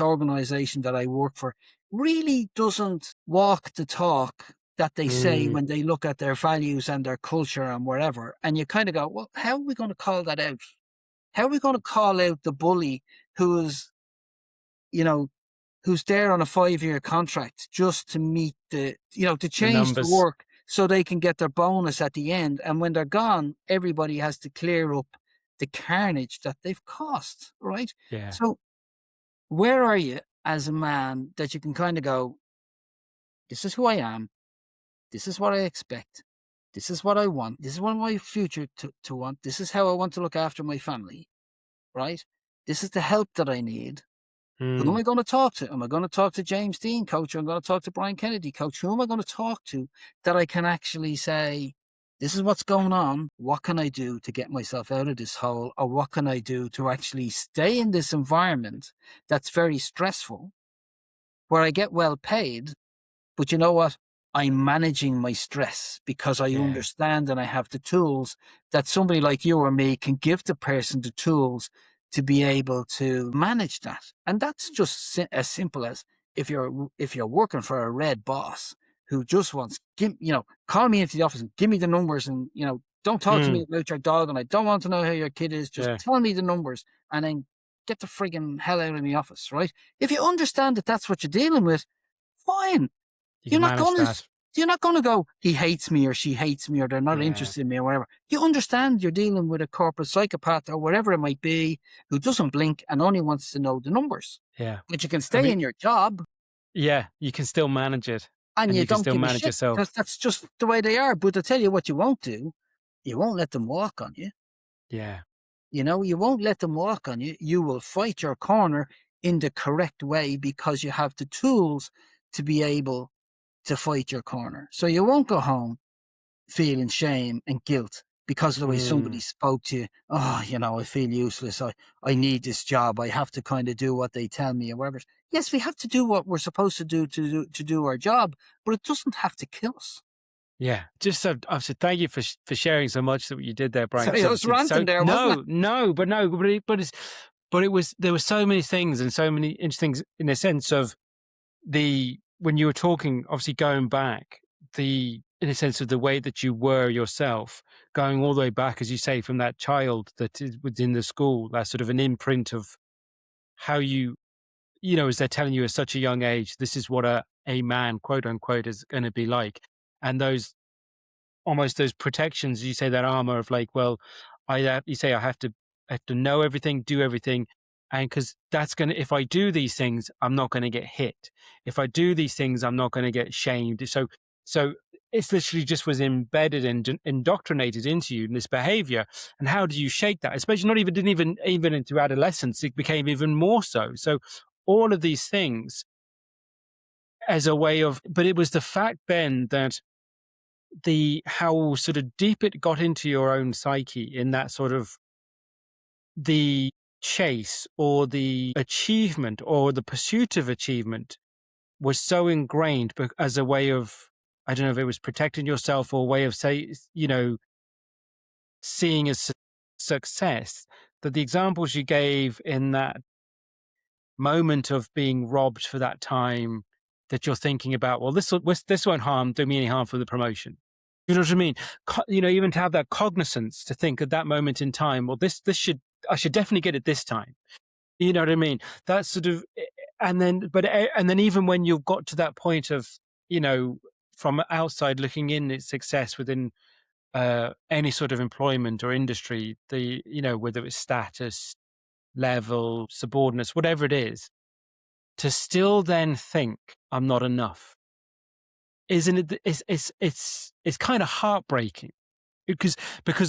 organization that I work for really doesn't walk the talk that they say Mm. when they look at their values and their culture and wherever. And you kind of go, well, how are we going to call that out? How are we going to call out the bully who's, you know, who's there on a 5-year contract just to meet to The change the numbers. work so they can get their bonus at the end. And when they're gone, everybody has to clear up the carnage that they've caused, right? Yeah. So where are you as a man that you can kind of go, this is who I am. This is what I expect. This is what I want. This is what my future to want. This is how I want to look after my family, right? This is the help that I need. Who am Mm. I going to talk to? Am I going to talk to James Dean, coach? Or I'm going to talk to Brian Kennedy, coach. Who am I going to talk to that I can actually say, this is what's going on. What can I do to get myself out of this hole? Or what can I do to actually stay in this environment that's very stressful, where I get well paid, but you know what? I'm managing my stress because I Yeah. understand and I have the tools that somebody like you or me can give the person the tools to be able to manage that. And that's just as simple as if you're working for a red boss who just wants call me into the office and give me the numbers and don't talk to me Mm. about your dog and I don't want to know how your kid is. Just Yeah. tell me the numbers and then get the frigging hell out of my office, right? If you understand that that's what you're dealing with, fine. You You're can not manage gonna that. you're not gonna go, he hates me or she hates me or they're not Yeah. interested in me or whatever. You understand you're dealing with a corporate psychopath or whatever it might be who doesn't blink and only wants to know the numbers. Yeah. But you can I stay mean, in your job yeah, you can still manage it and and you you can don't still give a manage shit because yourself. that's just the way they are. But I tell you what you won't do, you won't let them walk on you. Yeah. You won't let them walk on you. You will fight your corner in the correct way because you have the tools to be able to fight your corner. So you won't go home feeling shame and guilt because of the way somebody Mm. spoke to you. Oh, I feel useless. I need this job. I have to kind of do what they tell me or whatever. Yes, we have to do what we're supposed to do to do our job, but it doesn't have to kill us. Yeah, just so obviously, thank you for sharing so much that you did there, Brian. Sorry, Because I was obviously, it's ranting so there, wasn't I? no, no, but no, but it's but there were so many things and so many interesting things in a sense of when you were talking, obviously going back, in a sense of the way that you were yourself, going all the way back, as you say, from that child that was in the school, that sort of an imprint of how as they're telling you at such a young age, this is what a man, quote unquote, is going to be like. And almost those protections, you say that armor of like, well, you say I have to know everything, do everything. And because if I do these things, I'm not going to get hit. If I do these things, I'm not going to get shamed. So it's literally just was embedded and indoctrinated into you in this behavior. And how do you shake that? Especially not even, didn't even into adolescence, it became even more so. So all of these things as a way of, but it was the fact then that how sort of deep it got into your own psyche in that sort of the chase or the achievement or the pursuit of achievement was so ingrained as a way of, I don't know if it was protecting yourself or a way of seeing as success, that the examples you gave in that moment of being robbed for that time, that you're thinking about, well, this won't do me any harm for the promotion. You know what I mean? Even to have that cognizance to think at that moment in time, well, I should definitely get it this time. You know what I mean? That's sort of, and then even when you've got to that point of, from outside looking in, its success within any sort of employment or industry, whether it's status, level, subordinates, whatever it is, to still then think I'm not enough, isn't it? It's kind of heartbreaking because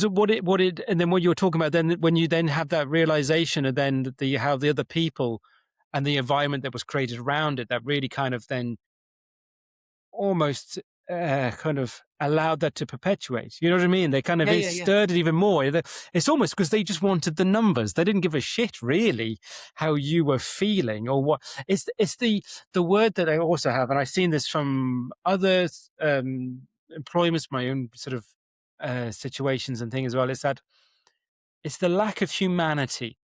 of and then what you were talking about, then when you then have that realization, and then how the other people and the environment that was created around it, that really kind of then almost kind of allowed that to perpetuate. You know what I mean? They kind of Yeah, yeah, yeah. stirred it even more. It's almost because they just wanted the numbers. They didn't give a shit really how you were feeling or what. It's the word that I also have, and I've seen this from other employments, my own sort of situations and things as well. Is that it's the lack of humanity.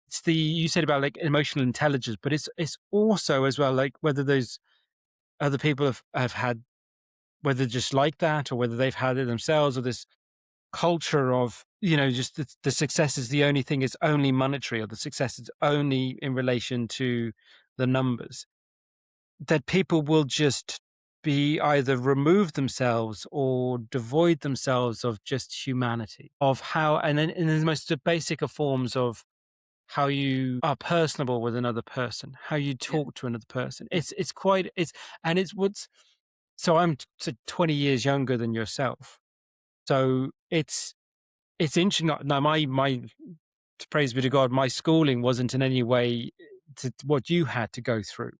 It's you said about like emotional intelligence, but it's also as well like whether those other people have had, whether just like that or whether they've had it themselves, or this culture of, just the success is the only thing, is only monetary, or the success is only in relation to the numbers, that people will just be either remove themselves or devoid themselves of just humanity, of how, and then in the most basic of forms of how you are personable with another person, how you Yeah, talk to another person. yeah. And it's what's, so I'm 20 years younger than yourself. So it's interesting. Now, my praise be to God, my schooling wasn't in any way to what you had to go through.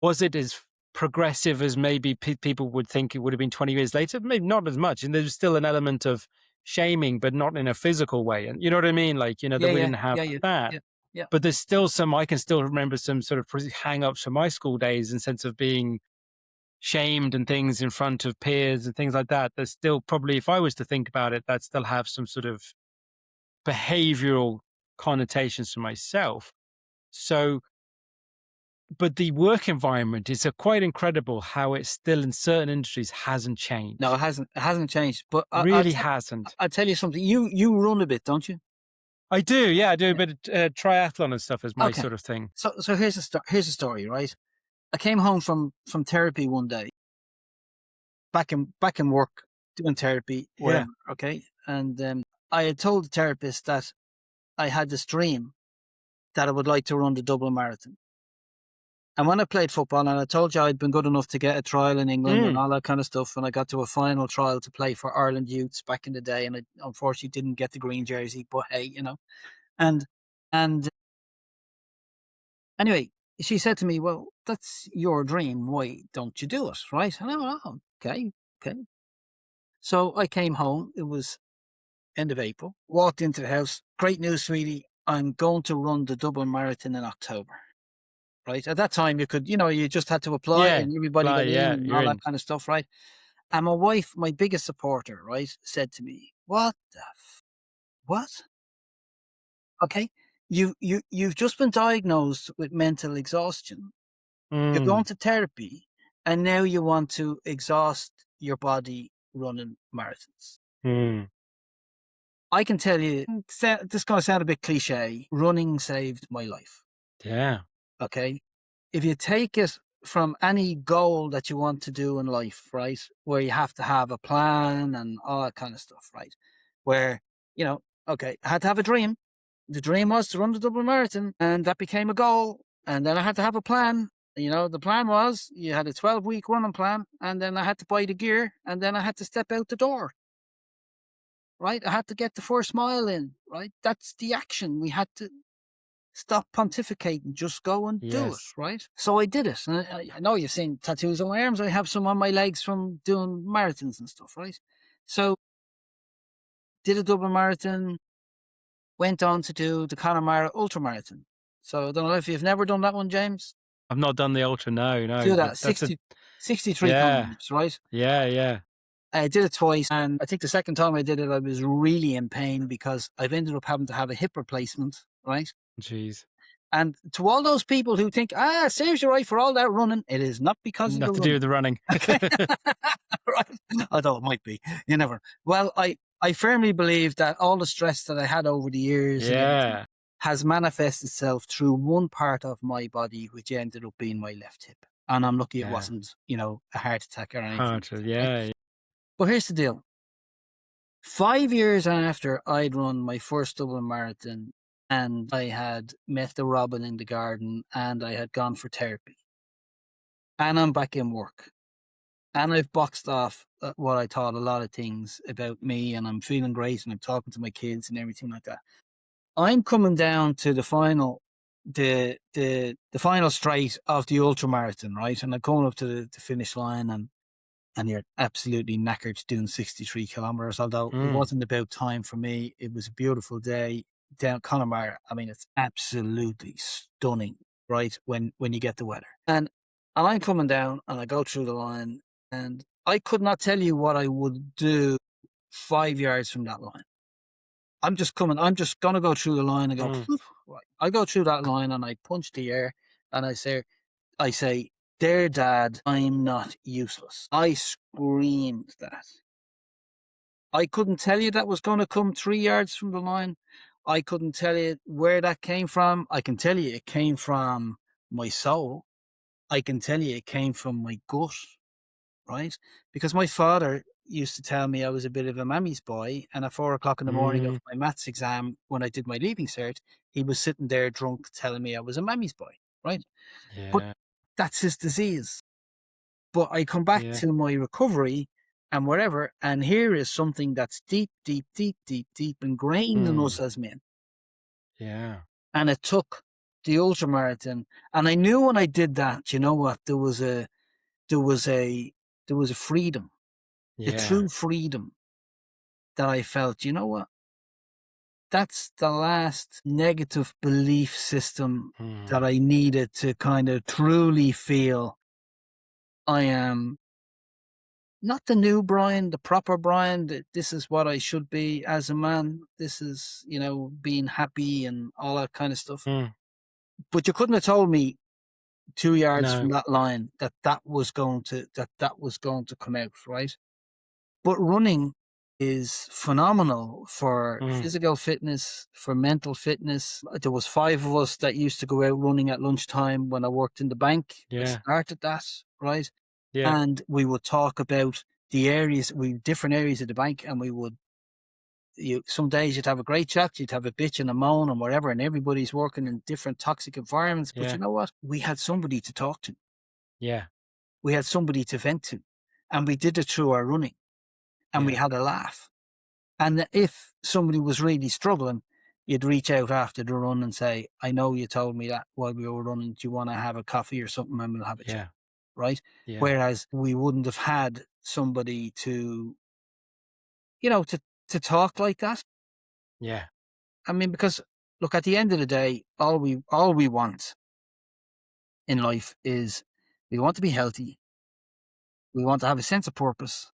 Was it as progressive as maybe people would think it would have been 20 years later? Maybe not as much. And there's still an element of shaming, but not in a physical way. And you know what I mean? Like, that Yeah, we yeah, didn't have yeah, yeah, that. yeah, yeah. But there's still I can still remember some sort of hang ups from my school days in sense of being shamed and things in front of peers and things like that. There's still probably, if I was to think about it, that still have some sort of behavioral connotations to myself. So, but the work environment is quite incredible how it still in certain industries hasn't No, changed. it hasn't changed. But Really hasn't. I'll tell you something. You run a bit, don't you? I do, yeah, I do a Yeah. bit of triathlon and stuff as my Okay. sort of thing. So here's a story, right? I came home from therapy one day, back in work, doing therapy, Yeah. whatever. Okay, and I had told the therapist that I had this dream that I would like to run the Dublin Marathon. And when I played football, and I told you I'd been good enough to get a trial in England and Mm. all that kind of stuff, and I got to a final trial to play for Ireland youths back in the day, and I unfortunately didn't get the green jersey, but hey, And and anyway, she said to me, "Well, that's your dream. Why don't you do it?" Right? And I went, "Oh, okay, okay." So I came home. It was end of April. Walked into the house. Great news, sweetie. I'm going to run the Dublin Marathon in October. Right? At that time, you just had to apply Yeah. and everybody Fly, got in yeah, and you're all that in. kind of stuff. Right? And my wife, my biggest supporter, right, said to me, "What the what? Okay. You've just been diagnosed with mental exhaustion. You're going Mm, to therapy, and now you want to exhaust your body running marathons. mm, I can tell you, this is going to sound a bit cliche. Running saved my life. yeah, Okay. If you take it from any goal that you want to do in life, right, where you have to have a plan and all that kind of stuff, right, where, okay, I had to have a dream. The dream was to run the Dublin Marathon, and that became a goal. And then I had to have a plan. The plan was you had a 12-week running plan, and then I had to buy the gear, and then I had to step out the door, right? I had to get the first mile in, right? That's the action. We had to stop pontificating, just go and do it, yes. right? So I did it. And I know you've seen tattoos on my arms. I have some on my legs from doing marathons and stuff, right? So did a Dublin Marathon, went on to do the Connemara Ultra Marathon. So I don't know if you've never done that one, James. I've not done the ultra, no, no, Do but that, that's a 63 yeah, kilometers, right? yeah, yeah. I did it twice, and I think the second time I did it, I was really in pain because I've ended up having to have a hip replacement, right? Jeez. And to all those people who think, it saves you right for all that running, it is not because of the Nothing to do running. with the running. Okay. Right. Although it might be. You never. Well, I firmly believe that all the stress that I had over the years and everything Yeah, has manifested itself through one part of my body, which ended up being my left hip. And I'm lucky it yeah. wasn't, a heart attack or anything Hard like to that, right? yeah, But here's the deal. 5 years after I'd run my first Dublin Marathon and I had met the robin in the garden and I had gone for therapy and I'm back in work and I've boxed off what I thought a lot of things about me and I'm feeling great and I'm talking to my kids and everything like that. I'm coming down to the final straight of the ultra marathon, right? And I'm coming up to the finish line and you're absolutely knackered doing 63 kilometers. Although it mm, wasn't about time for me. It was a beautiful day down Connemara. I mean, it's absolutely stunning, right? When you get the weather. And I'm coming down and I go through the line and I could not tell you what I would do 5 yards from that line. I'm just gonna go through the line and go, mm. right. I go through that line and I punch the air and I say, "Dear Dad, I'm not useless." I screamed that. I couldn't tell you that was going to come 3 yards from the line. I couldn't tell you where that came from. I can tell you it came from my soul. I can tell you it came from my gut, right? Because my father used to tell me I was a bit of a mammy's boy. And at 4 o'clock in the morning of Mm, my maths exam, when I did my leaving cert, he was sitting there drunk telling me I was a mammy's boy, right? But yeah, that's his disease. But I come back yeah, to my recovery and wherever, and here is something that's deep, deep, deep, deep, deep ingrained in us mm, as men. yeah, And it took the ultra marathon. And I knew when I did that, you know what, there was a there was a freedom, a yeah, true freedom that I felt, you know what? That's the last negative belief system that mm, I needed to kind of truly feel I am not the new Brian, the proper Brian, that this is what I should be as a man. This is, being happy and all that kind of stuff. mm. But you couldn't have told me 2 yards from No, that line that was going to come out, right? But running is phenomenal for mm, physical fitness, for mental fitness. There was five of us that used to go out running at lunchtime when I worked in the bank. I yeah, started that, right? yeah, And we would talk about different areas of the bank, and we would some days you'd have a great chat, you'd have a bitch and a moan and whatever, and everybody's working in different toxic environments. But you yeah, know what? We had somebody to talk to, yeah, we had somebody to vent to, and we did it through our running, and we yeah, had a laugh. And if somebody was really struggling, you'd reach out after the run and say, "I know you told me that while we were running. Do you want to have a coffee or something, and we'll have a chat?" yeah, Right? yeah, Whereas we wouldn't have had somebody to talk like that. yeah, I mean, because look, at the end of the day, all we want in life is we want to be healthy, we want to have a sense of purpose,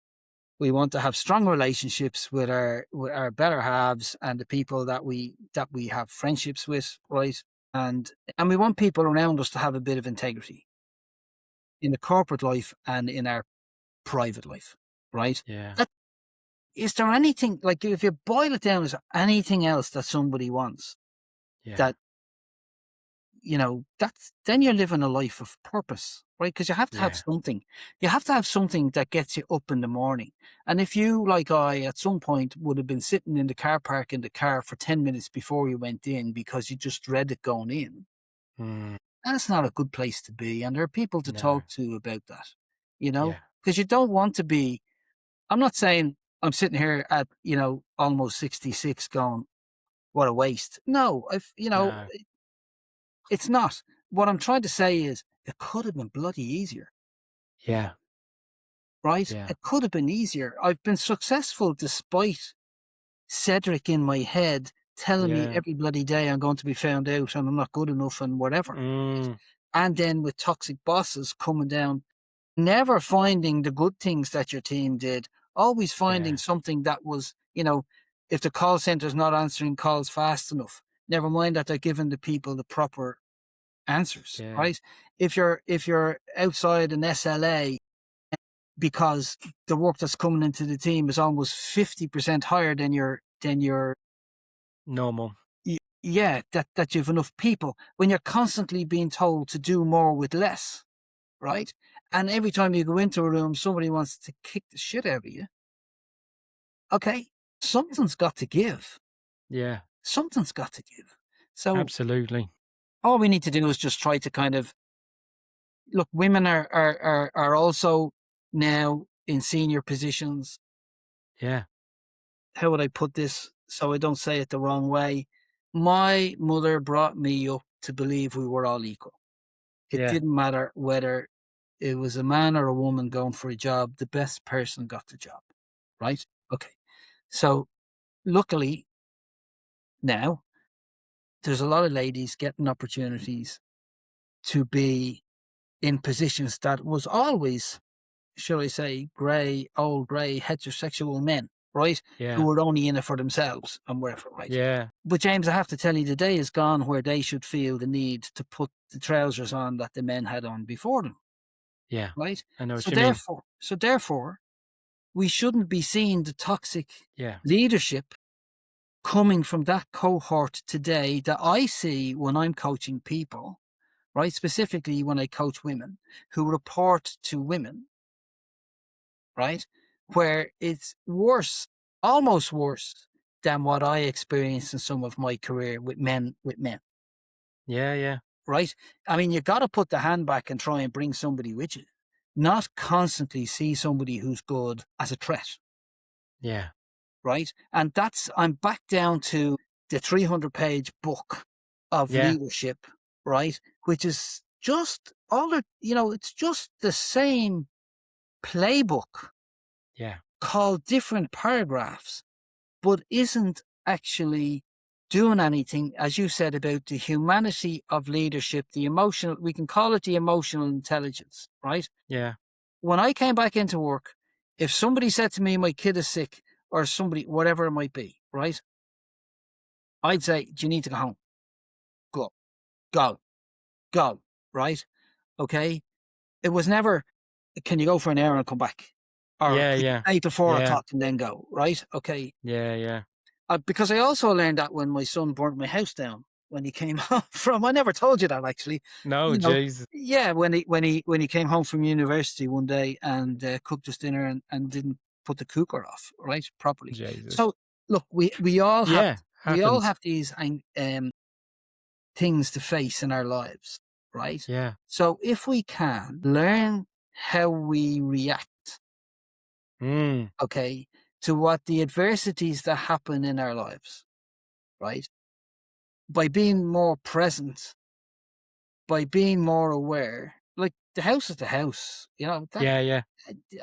We want to have strong relationships with our better halves and the people that we have friendships with, right? And and we want people around us to have a bit of integrity in the corporate life and in our private life, right? Yeah. That, is there anything, like, if you boil it down, is there anything else that somebody wants Yeah. that, that's then you're living a life of purpose, right? Because you have to have Yeah. something. You have to have something that gets you up in the morning. And if you, like I, at some point would have been sitting in the car park in the car for 10 minutes before you went in because you just dreaded going in, Mm. that's not a good place to be. And there are people to No. talk to about that, Yeah. because you don't want to be. I'm not saying I'm sitting here at, almost 66 going, what a waste. No, No. it's not. What I'm trying to say is it could have been bloody easier, Yeah. right? Yeah. It could have been easier. I've been successful despite Cedric in my head telling me Yeah. every bloody day I'm going to be found out and I'm not good enough and whatever. Mm. And then with toxic bosses coming down, never finding the good things that your team did, always finding Yeah. something that was, if the call center's not answering calls fast enough, never mind that they're giving the people the proper answers, Yeah. right? If you're outside an SLA because the work that's coming into the team is almost 50% higher than your Normal. yeah, that you've enough people when you're constantly being told to do more with less, right? And every time you go into a room, somebody wants to kick the shit out of you. Okay, something's got to give. Yeah. Something's got to give. So Absolutely. all we need to do is just try to kind of look. Women are also now in senior positions. Yeah. How would I put this so I don't say it the wrong way? My mother brought me up to believe we were all equal. It Yeah. didn't matter whether it was a man or a woman going for a job, the best person got the job, right? Okay. So luckily now there's a lot of ladies getting opportunities to be in positions that was always, shall I say, old grey heterosexual men, right? Who Yeah. were only in it for themselves and whatever, right? Yeah. But James, I have to tell you, the day is gone where they should feel the need to put the trousers on that the men had on before them, Yeah. right? I know what So you mean. therefore, so therefore, we shouldn't be seeing the toxic Yeah. leadership coming from that cohort today that I see when I'm coaching people, right? Specifically when I coach women who report to women, right? Where it's worse, almost worse than what I experienced in some of my career with men, Yeah. Yeah. right? I mean, you got to put the hand back and try and bring somebody with you, not constantly see somebody who's good as a threat, Yeah. right? And I'm back down to the 300-page book of Yeah. leadership, right? Which is just it's just the same playbook Yeah. called different paragraphs, but isn't actually doing anything, as you said, about the humanity of leadership, the emotional, we can call it the emotional intelligence, right? Yeah. When I came back into work, if somebody said to me, my kid is sick, or somebody, whatever it might be, right? I'd say, do you need to go home? Go, go, go, right? Okay. It was never, can you go for an hour and come back? Or Yeah. can you Yeah. stay till four Yeah. o'clock and then go, right? Okay. Yeah. Yeah. Because I also learned that when my son burnt my house down when he came home from, I never told you that actually, No, you know, Jesus. yeah, when he came home from university one day and cooked us dinner and didn't put the cooker off, right, properly. Jesus. So look, Yeah. we all Happens. have these things to face in our lives, right? Yeah. So if we can learn how we react, Mm. okay, to what the adversities that happen in our lives, right? By being more present, by being more aware, like the house is the house, that Yeah. Yeah.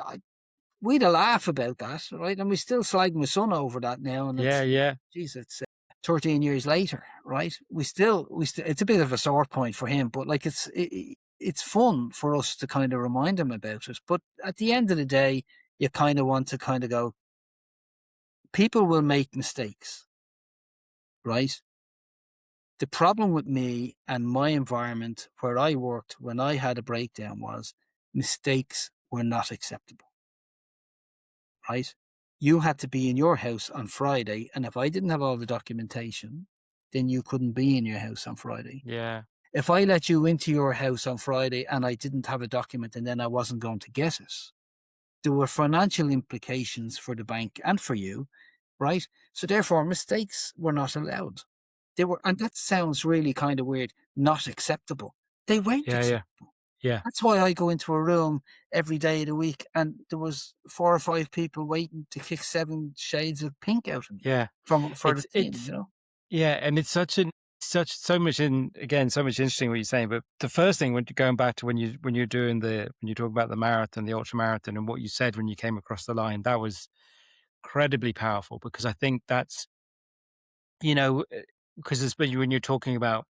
I, we'd a laugh about that, right? And we still slag my son over that now, and Yeah. Yeah. it's 13 years later, right? We still, it's a bit of a sore point for him, but like it's fun for us to kind of remind him about it. But at the end of the day, you kind of want to kind of go, people will make mistakes, right? The problem with me and my environment where I worked when I had a breakdown was mistakes were not acceptable, right? You had to be in your house on Friday, and if I didn't have all the documentation, then you couldn't be in your house on Friday. Yeah. If I let you into your house on Friday and I didn't have a document and then I wasn't going to get it, there were financial implications for the bank and for you, right? So therefore, mistakes were not allowed. They were, and that sounds really kind of weird, not acceptable. They weren't Yeah. Yeah. acceptable. Yeah. That's why I go into a room every day of the week and there was 4 or 5 people waiting to kick 7 shades of pink out of me Yeah. from for the team, It's you know? yeah, and it's so much in again, so much interesting what you're saying. But the first thing when going back to when you're doing when you talk about the marathon, the ultra marathon, and what you said when you came across the line, that was incredibly powerful because I think that's, you know, because especially when you're talking about,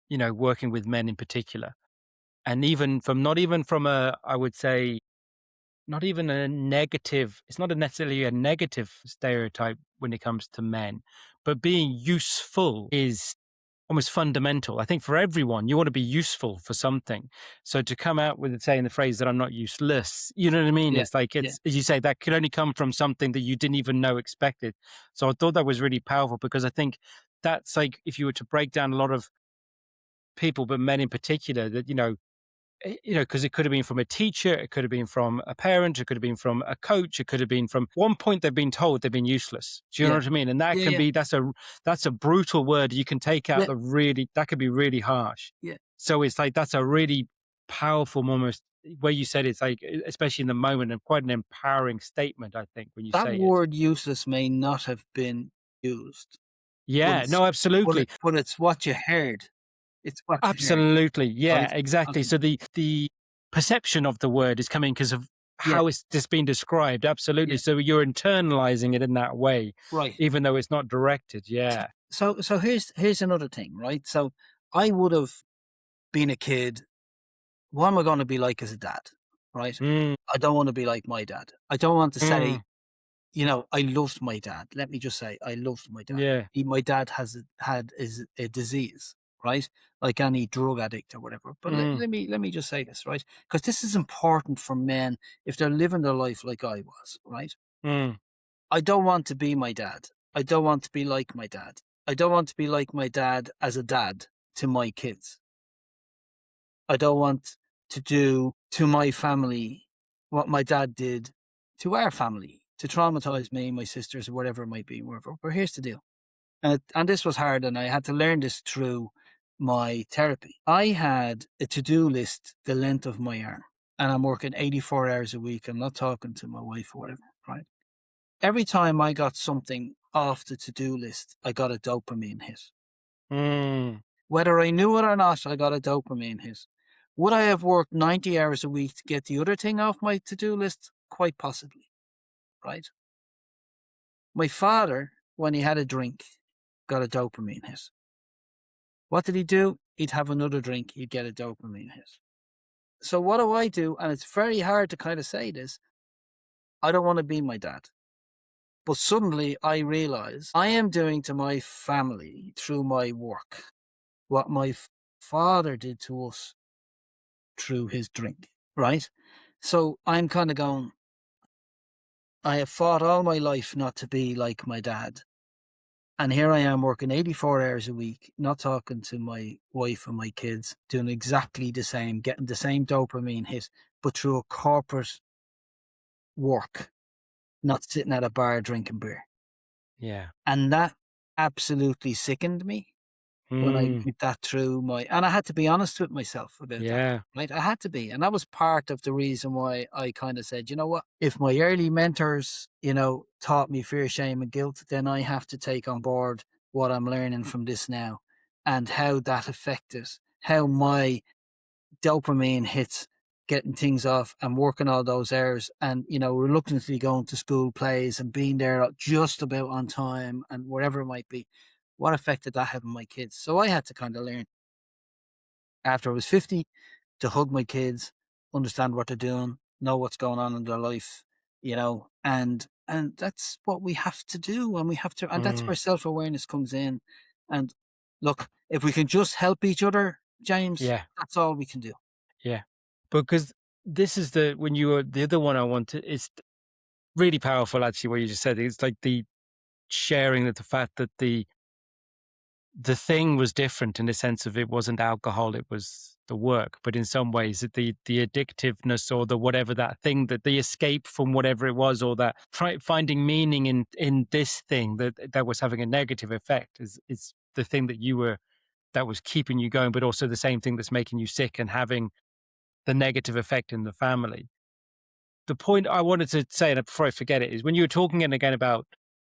working with men in particular, and even from not even from a, I would say, not even a negative, it's not necessarily a negative stereotype when it comes to men, but being useful is almost fundamental. I think for everyone, you want to be useful for something. So to come out with saying the phrase that I'm not useless, you know what I mean? Yeah, It's like, yeah. it's, as you say, that could only come from something that you didn't even know expected. So I thought that was really powerful because I think that's like, if you were to break down a lot of people, but men in particular, that, because it could have been from a teacher, it could have been from a parent, it could have been from a coach, it could have been from one point they've been told they've been useless. Do you know Yeah. what I mean? And that Yeah, can yeah. be that's a brutal word. You can take out Yeah, the really that could be really harsh. yeah. So it's like that's a really powerful almost where you said it's like especially in the moment and quite an empowering statement, I think, when you That say it. word useless may not have been used, but Yeah, it's no, absolutely. but it's what you heard. It's what you heard, Absolutely. Yeah, right? exactly. Okay. So the perception of the word is coming because of Yeah, how it's just been described. Absolutely. yeah, So you're internalizing it in that way, right. even though it's not directed. So Yeah. so here's another thing, right? So I would have been a kid, what am I gonna be like as a dad, right? Mm, I don't wanna be like my dad. I don't want to say, mm, I loved my dad. Let me just say I loved my dad. yeah. My dad had is a disease, right? Like any drug addict or whatever. But Mm, let me just say this, right? Because this is important for men if they're living their life like I was, right? mm, I don't want to be my dad. I don't want to be like my dad. I don't want to be like my dad as a dad to my kids. I don't want to do to my family what my dad did to our family, to traumatize me, my sisters, or whatever it might be, whatever. But here's the deal. And this was hard, and I had to learn this through my therapy. I had a to-do list the length of my arm, and I'm working 84 hours a week. I'm not talking to my wife or whatever, right? Every time I got something off the to-do list, I got a dopamine hit. mm, Whether I knew it or not, I got a dopamine hit. Would I have worked 90 hours a week to get the other thing off my to-do list? Quite possibly, right? My father, when he had a drink, got a dopamine hit. What did he do? He'd have another drink, he'd get a dopamine hit. So what do I do? And it's very hard to kind of say this. I don't want to be my dad. But suddenly I realize I am doing to my family through my work what my father did to us through his drink, right? So I'm kind of going, I have fought all my life not to be like my dad. And here I am working 84 hours a week, not talking to my wife and my kids, doing exactly the same, getting the same dopamine hit, but through a corporate work, not sitting at a bar drinking beer. yeah. And that absolutely sickened me when I Mm, went that through and I had to be honest with myself about that, yeah. right? I had to be. And that was part of the reason why I kind of said, you know what? If my early mentors, taught me fear, shame, and guilt, then I have to take on board what I'm learning from this now and how that affected, how my dopamine hits getting things off and working all those hours and, reluctantly going to school plays and being there just about on time and wherever it might be. What effect did that have on my kids? So I had to kind of learn after I was 50 to hug my kids, understand what they're doing, know what's going on in their life. and that's what we have to do, and we have to, and that's Mm, where self-awareness comes in. And look, if we can just help each other, James, yeah, that's all we can do. yeah. Because this is the when you were the other one I wanted, it's really powerful actually what you just said. It's like the sharing that the fact that the thing was different in the sense of it wasn't alcohol, it was the work. But in some ways, the addictiveness or the whatever that thing, that the escape from whatever it was, or that finding meaning in this thing that was having a negative effect is the thing that you were that was keeping you going, but also the same thing that's making you sick and having the negative effect in the family. The point I wanted to say, and before I forget it, is when you were talking and again about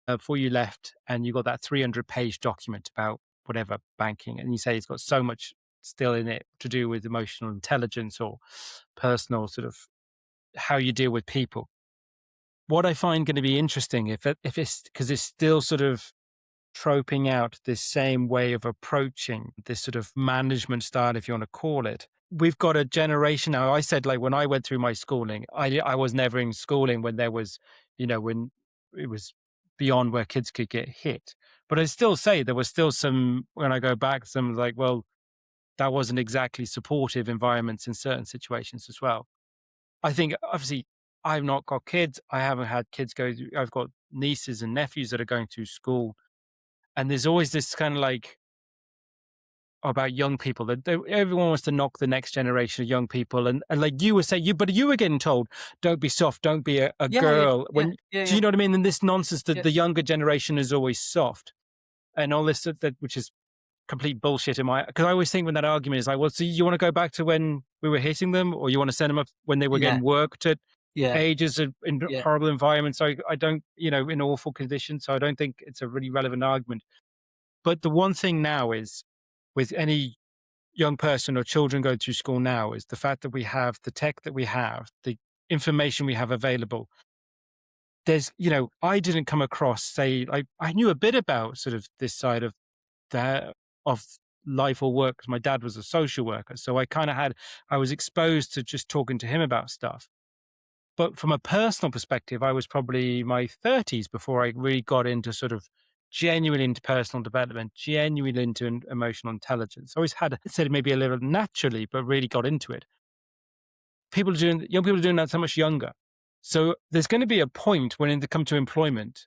before you left, and you got that 300-page document about whatever banking, and you say it's got so much still in it to do with emotional intelligence or personal sort of how you deal with people. What I find going to be interesting, if it's because it's still sort of troping out this same way of approaching this sort of management style, if you want to call it. We've got a generation now. I said, like, when I went through my schooling, I was never in schooling when there was, when it was beyond where kids could get hit. But I still say there was still some, when I go back, some like, well, that wasn't exactly supportive environments in certain situations as well. I think obviously I've not got kids. I haven't had kids go through, I've got nieces and nephews that are going through school, and there's always this kind of like about young people that everyone wants to knock the next generation of young people. And like you were saying, but you were getting told, don't be soft, don't be a Yeah, yeah, girl. yeah, When, yeah, do yeah, you know what I mean? And this nonsense that yeah, the younger generation is always soft and all this, which is complete bullshit in my, because I always think when that argument is like, well, so you want to go back to when we were hitting them, or you want to send them up when they were yeah, getting worked at yeah, ages in yeah, horrible environments. I don't, in awful conditions. So I don't think it's a really relevant argument. But the one thing now is with any young person or children going through school now is the fact that we have the tech that we have, the information we have available. There's, I didn't come across, say, I knew a bit about sort of this side of that of life or work because my dad was a social worker. So I was exposed to just talking to him about stuff. But from a personal perspective, I was probably my 30s before I really got into sort of genuinely into personal development, genuinely into emotional intelligence. Always had said maybe a little naturally, but really got into it. Young people are doing that so much younger. So there's going to be a point when they come to employment,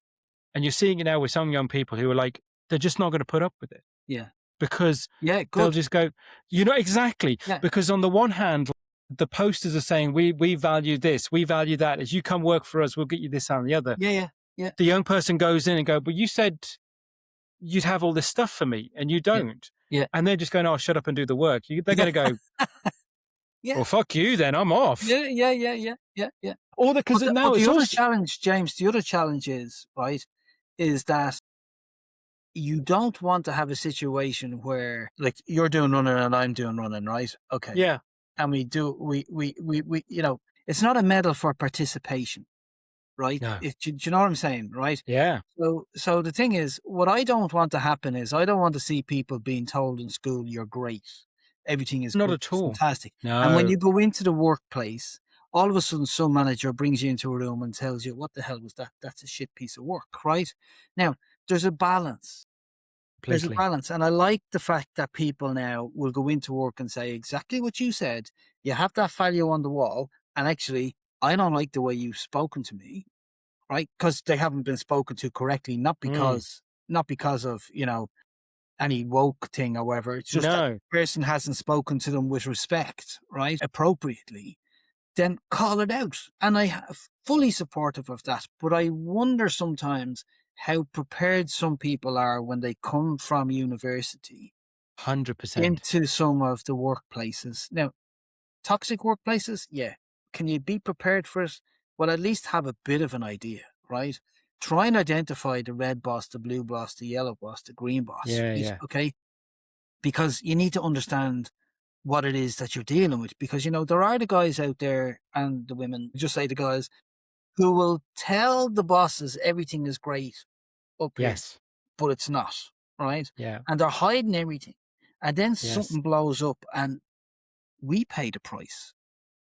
and you're seeing it now with some young people who are like, they're just not going to put up with it yeah, because yeah. they'll Good. just go, exactly. Yeah, Because on the one hand, the posters are saying, we value this, we value that. As you come work for us, we'll get you this and the other. yeah, yeah, yeah, The young person goes in and go, but you said you'd have all this stuff for me and you yeah, don't. yeah, And they're just going, oh, shut up and do the work. They're yeah, going to go, yeah, well, fuck you then, I'm off. yeah, yeah, yeah, yeah, yeah, yeah. Or because But now the it's other also, challenge, James, the other challenge is, right, is that you don't want to have a situation where, like, you're doing running and I'm doing running, right? Okay. yeah, And it's not a medal for participation, right? no, Do you know what I'm saying, right? yeah, So the thing is, what I don't want to happen is I don't want to see people being told in school, you're great. Everything is not good, at all. fantastic. And when No, you go into the workplace, all of a sudden some manager brings you into a room and tells you, what the hell was that? That's a shit piece of work, right? Now, there's a balance. There's a completely. balance. And I like the fact that people now will go into work and say exactly what you said. You have that value on the wall. And actually, I don't like the way you've spoken to me, right? Because they haven't been spoken to correctly, Mm, not because of, any woke thing or whatever. It's just that no, the person hasn't spoken to them with respect, right? Appropriately. Then call it out. And I have fully supportive of that. But I wonder sometimes how prepared some people are when they come from university 100%. into some of the workplaces. Now, toxic workplaces, yeah. Can you be prepared for it? Well, at least have a bit of an idea, right? Try and identify the red boss, the blue boss, the yellow boss, the green boss, Yeah, right? yeah. Okay. Because you need to understand what it is that you're dealing with. Because, there are the guys out there and the women, just say the guys, who will tell the bosses everything is great up here, Yes. but it's not, right? Yeah. And they're hiding everything. And then Yes. something blows up and we pay the price,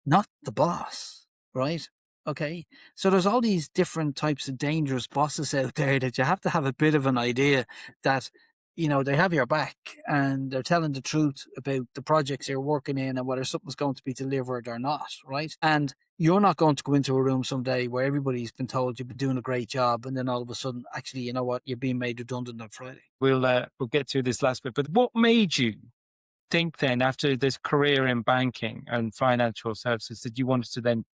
not the boss, right? Okay. So there's all these different types of dangerous bosses out there that you have to have a bit of an idea that, they have your back and they're telling the truth about the projects you're working in and whether something's going to be delivered or not. Right. And you're not going to go into a room someday where everybody's been told you've been doing a great job. And then all of a sudden, actually, you know what? You're being made redundant on Friday. We'll get through this last bit, but what made you think then, after this career in banking and financial services, that you wanted to then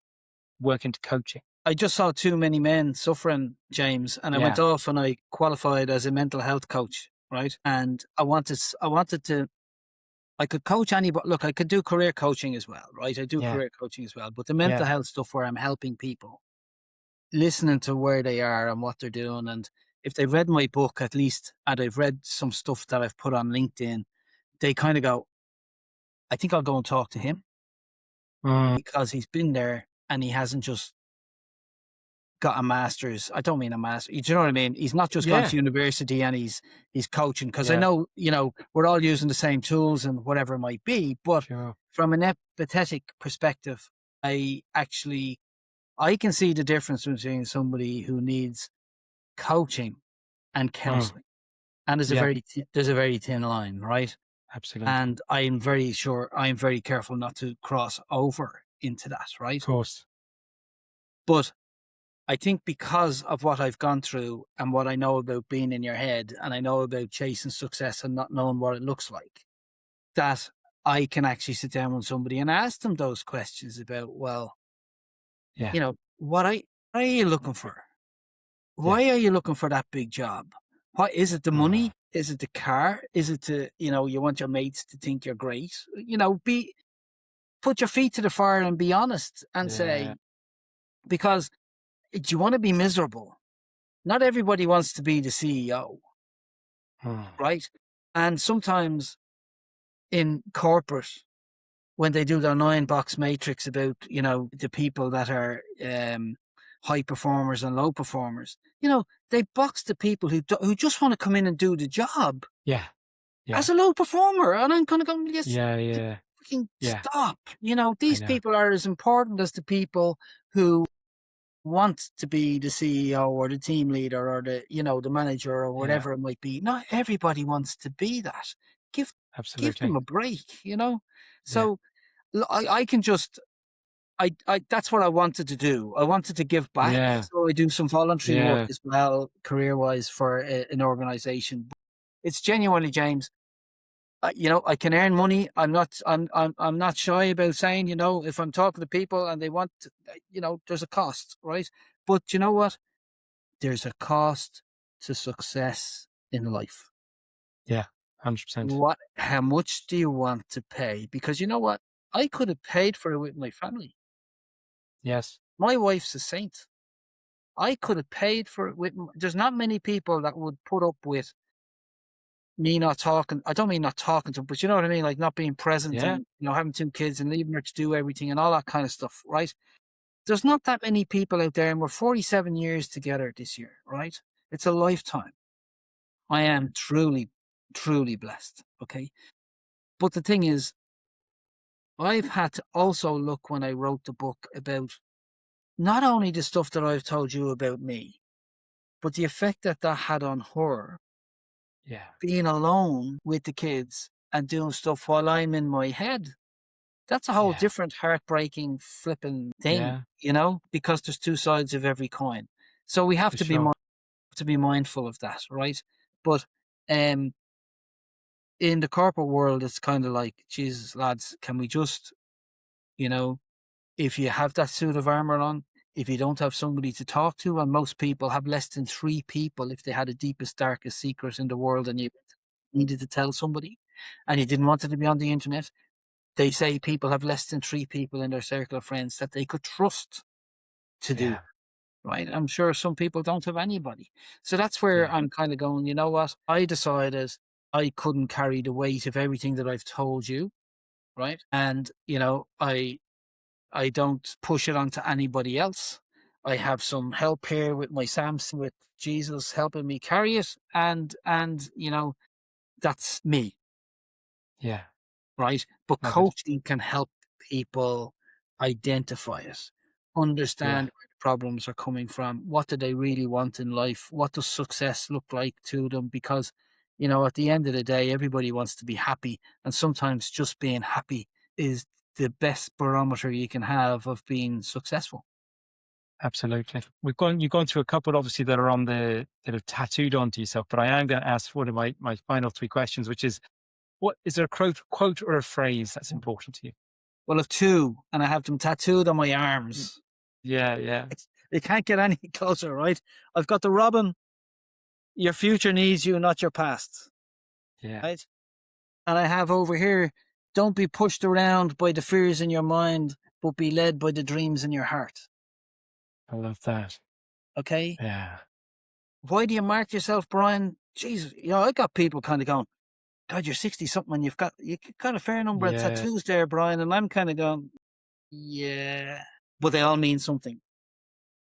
work into coaching? I just saw too many men suffering, James, and I went Yeah, off and I qualified as a mental health coach, right? And I wanted to, I could coach anybody. Look, I could do career coaching as well, right? I do yeah, career coaching as well, but the mental yeah. health stuff where I'm helping people, listening to where they are and what they're doing, and if they've read my book at least, and I've read some stuff that I've put on LinkedIn, they kind of go, I think I'll go and talk to him Mm, because he's been there and he hasn't just got a master's. I don't mean a master. Do you know what I mean? He's not just gone yeah, to university and he's coaching because I yeah, know we're all using the same tools and whatever it might be. But sure. from an empathetic perspective, I actually I can see the difference between somebody who needs coaching and Mm, counseling, and yeah, there's a very thin line, right? absolutely. And I'm very careful not to cross over into that, Of right? course. But I think because of what I've gone through and what I know about being in your head and I know about chasing success and not knowing what it looks like, that I can actually sit down with somebody and ask them those questions about, well, Yeah, what are you looking for? yeah. Why are you looking for that big job? What is it? The Mm, money? Is it the car? Is it you want your mates to think you're great? Put your feet to the fire and be honest and yeah. say, because do you want to be miserable? Not everybody wants to be the CEO, Mm, right? And sometimes in corporate, when they do their 9 box matrix about, the people that are high performers and low performers, they box the people who just want to come in and do the job yeah, as yeah, a low performer. And I'm kind of going, yes, yeah, yeah, fucking yeah. stop. I These know. people are as important as the people who want to be the CEO or the team leader or the manager or Yeah, whatever it might be. Not everybody wants to be that. Give give them absolutely. a break. Yeah, So I can just I that's what I wanted to do. I wanted to give back. yeah, So I do some voluntary work yeah, as well, career wise for an organization. It's genuinely, James. I can earn money. I'm not shy about saying, if I'm talking to people and they want, there's a cost, right? But you know what? There's a cost to success in life. yeah. 100%. How much do you want to pay? Because you know what? I could have paid for it with my family. Yes. My wife's a saint. I could have paid for it with. There's not many people that would put up with me not talking. I don't mean not talking to them, but you know what I mean? Like not being present Yeah, and, having 2 kids and leaving her to do everything and all that kind of stuff, right? There's not that many people out there, and we're 47 years together this year, right? It's a lifetime. I am truly, truly blessed. Okay. But the thing is, I've had to also look when I wrote the book about not only the stuff that I've told you about me, but the effect that that had on her yeah, being alone with the kids and doing stuff while I'm in my head. That's a whole yeah, different heartbreaking flipping thing, yeah, because there's two sides of every coin. So we have for to be sure. mindful of that, right? But um in the corporate world it's kind of like, Jesus lads, can we just, you know, if you have that suit of armor on, if you don't have somebody to talk to, and most people have less than 3 people if they had the deepest, darkest secret in the world and you needed to tell somebody and you didn't want it to be on the internet, they say people have less than 3 people in their circle of friends that they could trust to do, Yeah, right? I'm sure some people don't have anybody. So that's where yeah, I'm kind of going, you know what? I decided I couldn't carry the weight of everything that I've told you, right? And, I don't push it onto anybody else. I have some help here with my Samson, with Jesus helping me carry it, and that's me, yeah. right? But Love it. coaching can help people identify it. understand Yeah, where the problems are coming from. What do they really want in life? What does success look like to them? Because, at the end of the day, everybody wants to be happy. And sometimes just being happy is the best barometer you can have of being successful. absolutely. You've gone through a couple obviously that are on that are tattooed onto yourself, but I am going to ask one of my final three questions, which is, what is there a quote or a phrase that's important to you? Well, I've two, and I have them tattooed on my Mm. arms. Yeah, yeah, They can't get any closer, right? I've got the Robin, your future needs you, not your past, yeah. right? And I have over here, don't be pushed around by the fears in your mind, but be led by the dreams in your heart. I love that. Okay. Yeah, Why do you mark yourself, Brian? Jesus, I got people kind of going, God, you're 60 something and you got a fair number of yeah, tattoos there, Brian. And I'm kind of going, yeah, but they all mean something.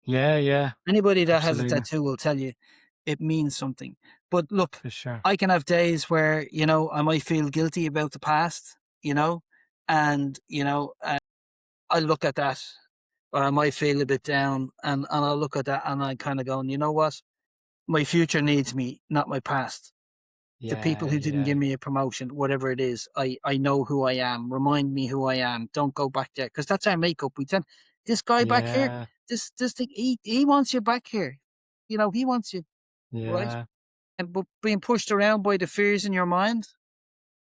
yeah, yeah. Anybody that has a Absolutely, tattoo will tell you it means something. But look, for sure. I can have days where, I might feel guilty about the past, and, I look at that, or I might feel a bit down, and I'll look at that and I kind of going, you know what? My future needs me, not my past. The people Yeah, who didn't give yeah, me a promotion, whatever it is, I know who I am. Remind me who I am. Don't go back there, because that's our makeup. We tend this guy back here, yeah, this thing. He wants you back here. He wants you, right. yeah, And but being pushed around by the fears in your mind,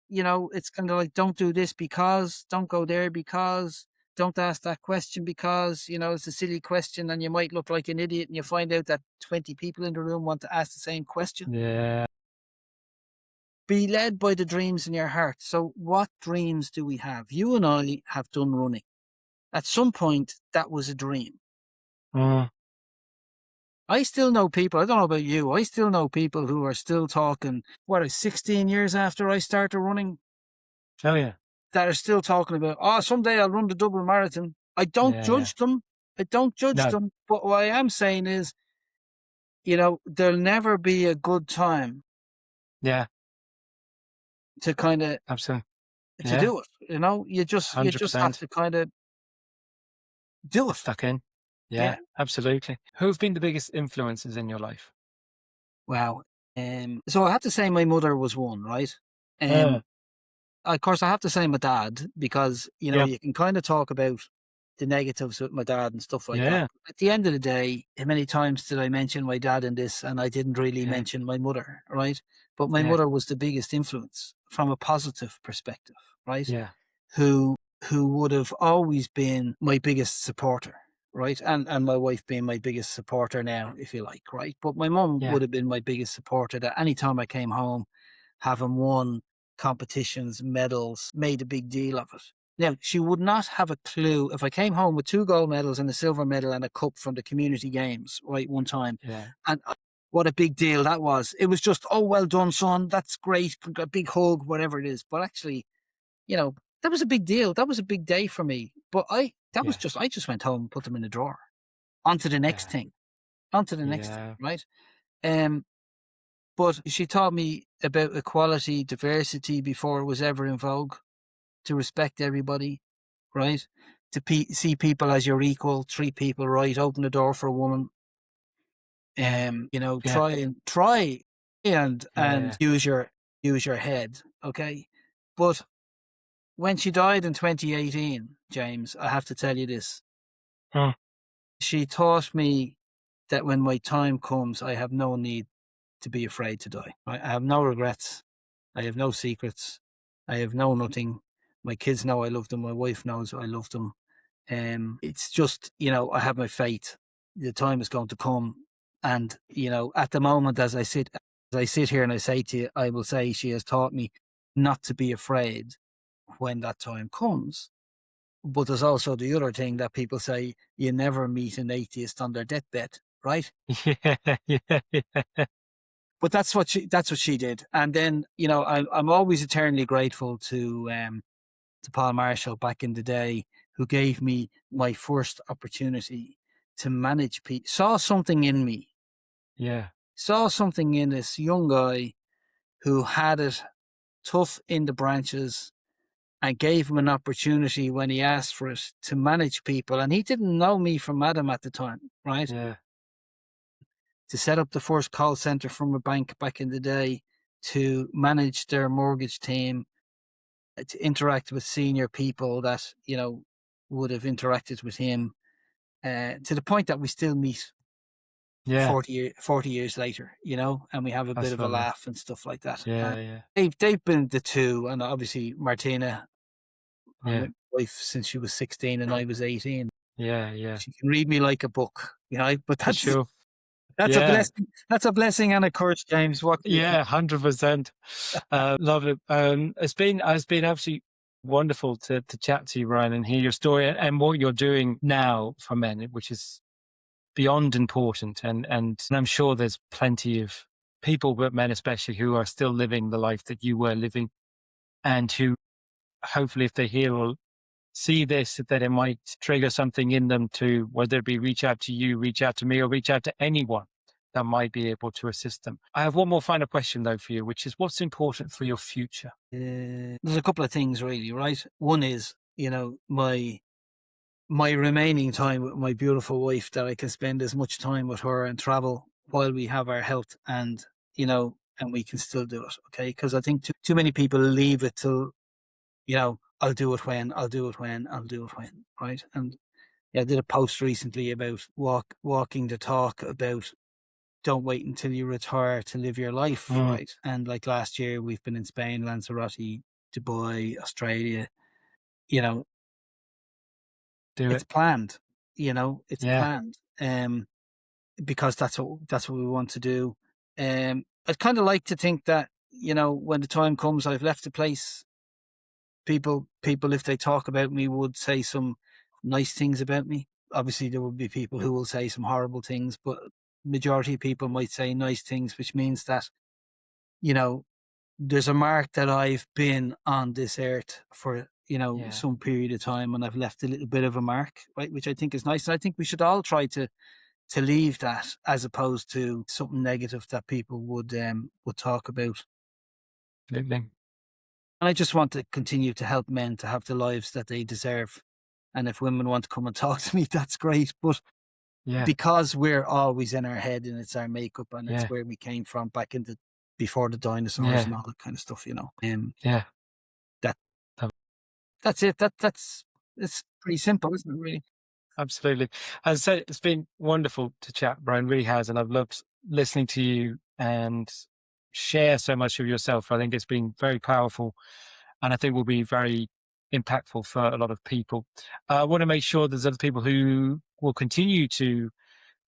it's kind of like, don't do this because, don't go there because, don't ask that question because, it's a silly question and you might look like an idiot and you find out that 20 people in the room want to ask the same question. yeah. Be led by the dreams in your heart. So, what dreams do we have? You and I have done running. At some point, that was a dream. Mm, I still know people, I don't know about you, I still know people who are still talking, 16 years after I started running, tell you. that are still talking about, oh, someday I'll run the Dublin Marathon. I don't Yeah, yeah. judge them. I don't judge No, them. But what I am saying is, there'll never be a good time yeah, to kind of absolutely. to Yeah, do it. You just have 100%. to kind of do Get it. stuck in. Yeah, Yeah. absolutely. Who've been the biggest influences in your life? Wow. So I have to say my mother was one, right? Mm, Um, of course, I have to say my dad because, yeah, you can kind of talk about the negatives with my dad and stuff like that. yeah, At the end of the day, how many times did I mention my dad in this and I didn't really yeah, mention my mother, right? But my yeah, mother was the biggest influence from a positive perspective, right? yeah, Who who would have always been my biggest supporter, right? And my wife being my biggest supporter now, if you like, right? But my mum yeah, would have been my biggest supporter, that any time I came home, having won competitions, medals, made a big deal of it. Now, she would not have a clue if I came home with 2 gold medals and a silver medal and a cup from the community games, right, one time. yeah, And what a big deal that was. It was just, oh, well done, son. That's great. A big hug, whatever it is. But actually, that was a big deal. That was a big day for me. But yeah, I just went home and put them in the drawer. On to the next yeah, thing. On to the next thing, yeah, right? Um, but she taught me about equality, diversity before it was ever in vogue, to respect everybody, right? To see people as your equal, treat people right, open the door for a woman. yeah, Try and yeah. use your head, okay? But when she died in 2018, James, I have to tell you this. Mm, She taught me that when my time comes, I have no need to be afraid to die. I have no regrets. I have no secrets. I have no nothing. My kids know I love them. My wife knows I love them. It's just, I have my faith. The time is going to come. And, at the moment, as I sit here and I say to you, I will say she has taught me not to be afraid when that time comes. But there's also the other thing that people say, you never meet an atheist on their deathbed, right? yeah, yeah, yeah, But that's what she did. And then, I'm always eternally grateful to Paul Marshall back in the day, who gave me my first opportunity to manage people. Saw something in me, yeah, saw something in this young guy who had it tough in the branches, and gave him an opportunity when he asked for it to manage people. And he didn't know me from Adam at the time, right? Yeah. To set up the first call center from a bank back in the day, to manage their mortgage team, to interact with senior people that, would have interacted with him, to the point that we still meet Yeah. 40 years later, and we have a bit That's of a lovely. laugh and stuff like that. Yeah. Yeah. They've been the two, and obviously Martina, I'm Yeah. with my wife since she was 16 and I was 18. Yeah. Yeah. She can read me like a book, but For that's sure. that's a Yeah. blessing. That's a blessing and a curse, James. What can you do? Yeah. 100%. Lovely. It's been absolutely wonderful to chat to you, Ryan, and hear your story and what you're doing now for men, which is beyond important. And I'm sure there's plenty of people, but men especially, who are still living the life that you were living, and who hopefully, if they hear or see this, that it might trigger something in them to, whether it be reach out to you, reach out to me, or reach out to anyone that might be able to assist them. I have one more final question though for you, which is, what's important for your future? There's a couple of things really, right? One is, my remaining time with my beautiful wife, that I can spend as much time with her and travel while we have our health, and we can still do it. Okay. Because I think too many people leave it till, I'll do it when, I'll do it when, I'll do it when. Right. And yeah, I did a post recently about walking the talk, about don't wait until you retire to live your life. Mm, Right. And like last year, we've been in Spain, Lanzarote, Dubai, Australia, you know, do it's it. planned, it's Yeah. planned. Because that's what we want to do. I'd kind of like to think that, when the time comes, I've left the place, people, if they talk about me, would say some nice things about me. Obviously, there will be people who will say some horrible things, but majority of people might say nice things, which means that, you know, there's a mark that I've been on this earth for, Yeah. some period of time, and I've left a little bit of a mark, right? Which I think is nice. And I think we should all try to leave that, as opposed to something negative that people would talk about. Absolutely. And I just want to continue to help men to have the lives that they deserve. And if women want to come and talk to me, that's great. But Yeah. because we're always in our head, and it's our makeup, and it's Yeah. where we came from back in the before the dinosaurs Yeah. and all that kind of stuff, Yeah. that Um, that's it. That's it's pretty simple, isn't it? Really. Absolutely. As I said, it's been wonderful to chat, Brian, really has. And I've loved listening to you and share so much of yourself. I think it's been very powerful, and I think will be very impactful for a lot of people. I want to make sure there's other people who will continue to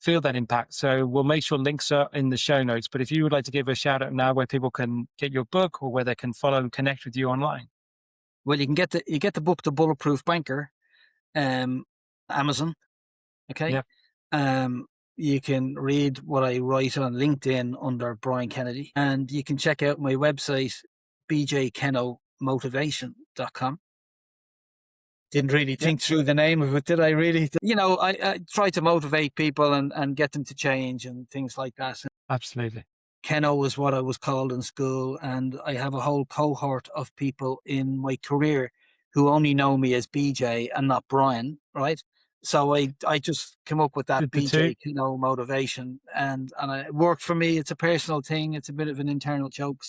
feel that impact. So we'll make sure links are in the show notes. But if you would like to give a shout out now where people can get your book, or where they can follow and connect with you online. Well, you get the book, The Bulletproof Banker, um, Amazon. Okay. Yeah, You can read what I write on LinkedIn under Brian Kennedy, and you can check out my website, bjkennomotivation.com. Didn't really yeah, think through the name of it, did I really? I try to motivate people and get them to change and things like that. absolutely. Kenno was what I was called in school, and I have a whole cohort of people in my career who only know me as BJ and not Brian, right? So I just came up with that Did the two? BJ Kenno motivation, and it worked for me. It's a personal thing. It's a bit of an internal joke.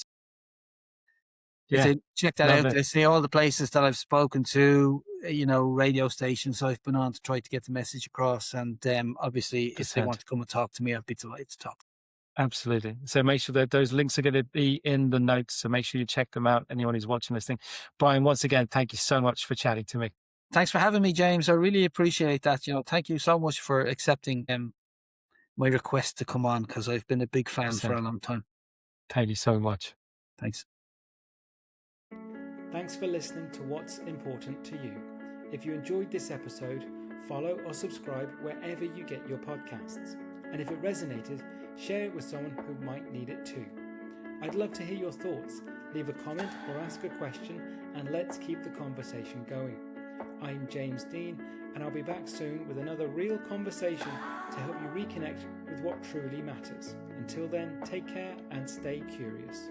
If Yeah, they check that love out, it. they see all the places that I've spoken to, radio stations I've been on to try to get the message across. And obviously, if they want 100%. to come and talk to me, I'd be delighted to talk. Absolutely. So make sure that those links are going to be in the notes. So make sure you check them out. Anyone who's watching this thing. Brian, once again, thank you so much for chatting to me. Thanks for having me, James. I really appreciate that. Thank you so much for accepting my request to come on, because I've been a big fan for a 100%. long time. Thank you so much. Thanks. Thanks for listening to What's Important to You. If you enjoyed this episode, follow or subscribe wherever you get your podcasts. And if it resonated, share it with someone who might need it too. I'd love to hear your thoughts. Leave a comment or ask a question, and let's keep the conversation going. I'm James Dean, and I'll be back soon with another real conversation to help you reconnect with what truly matters. Until then, take care and stay curious.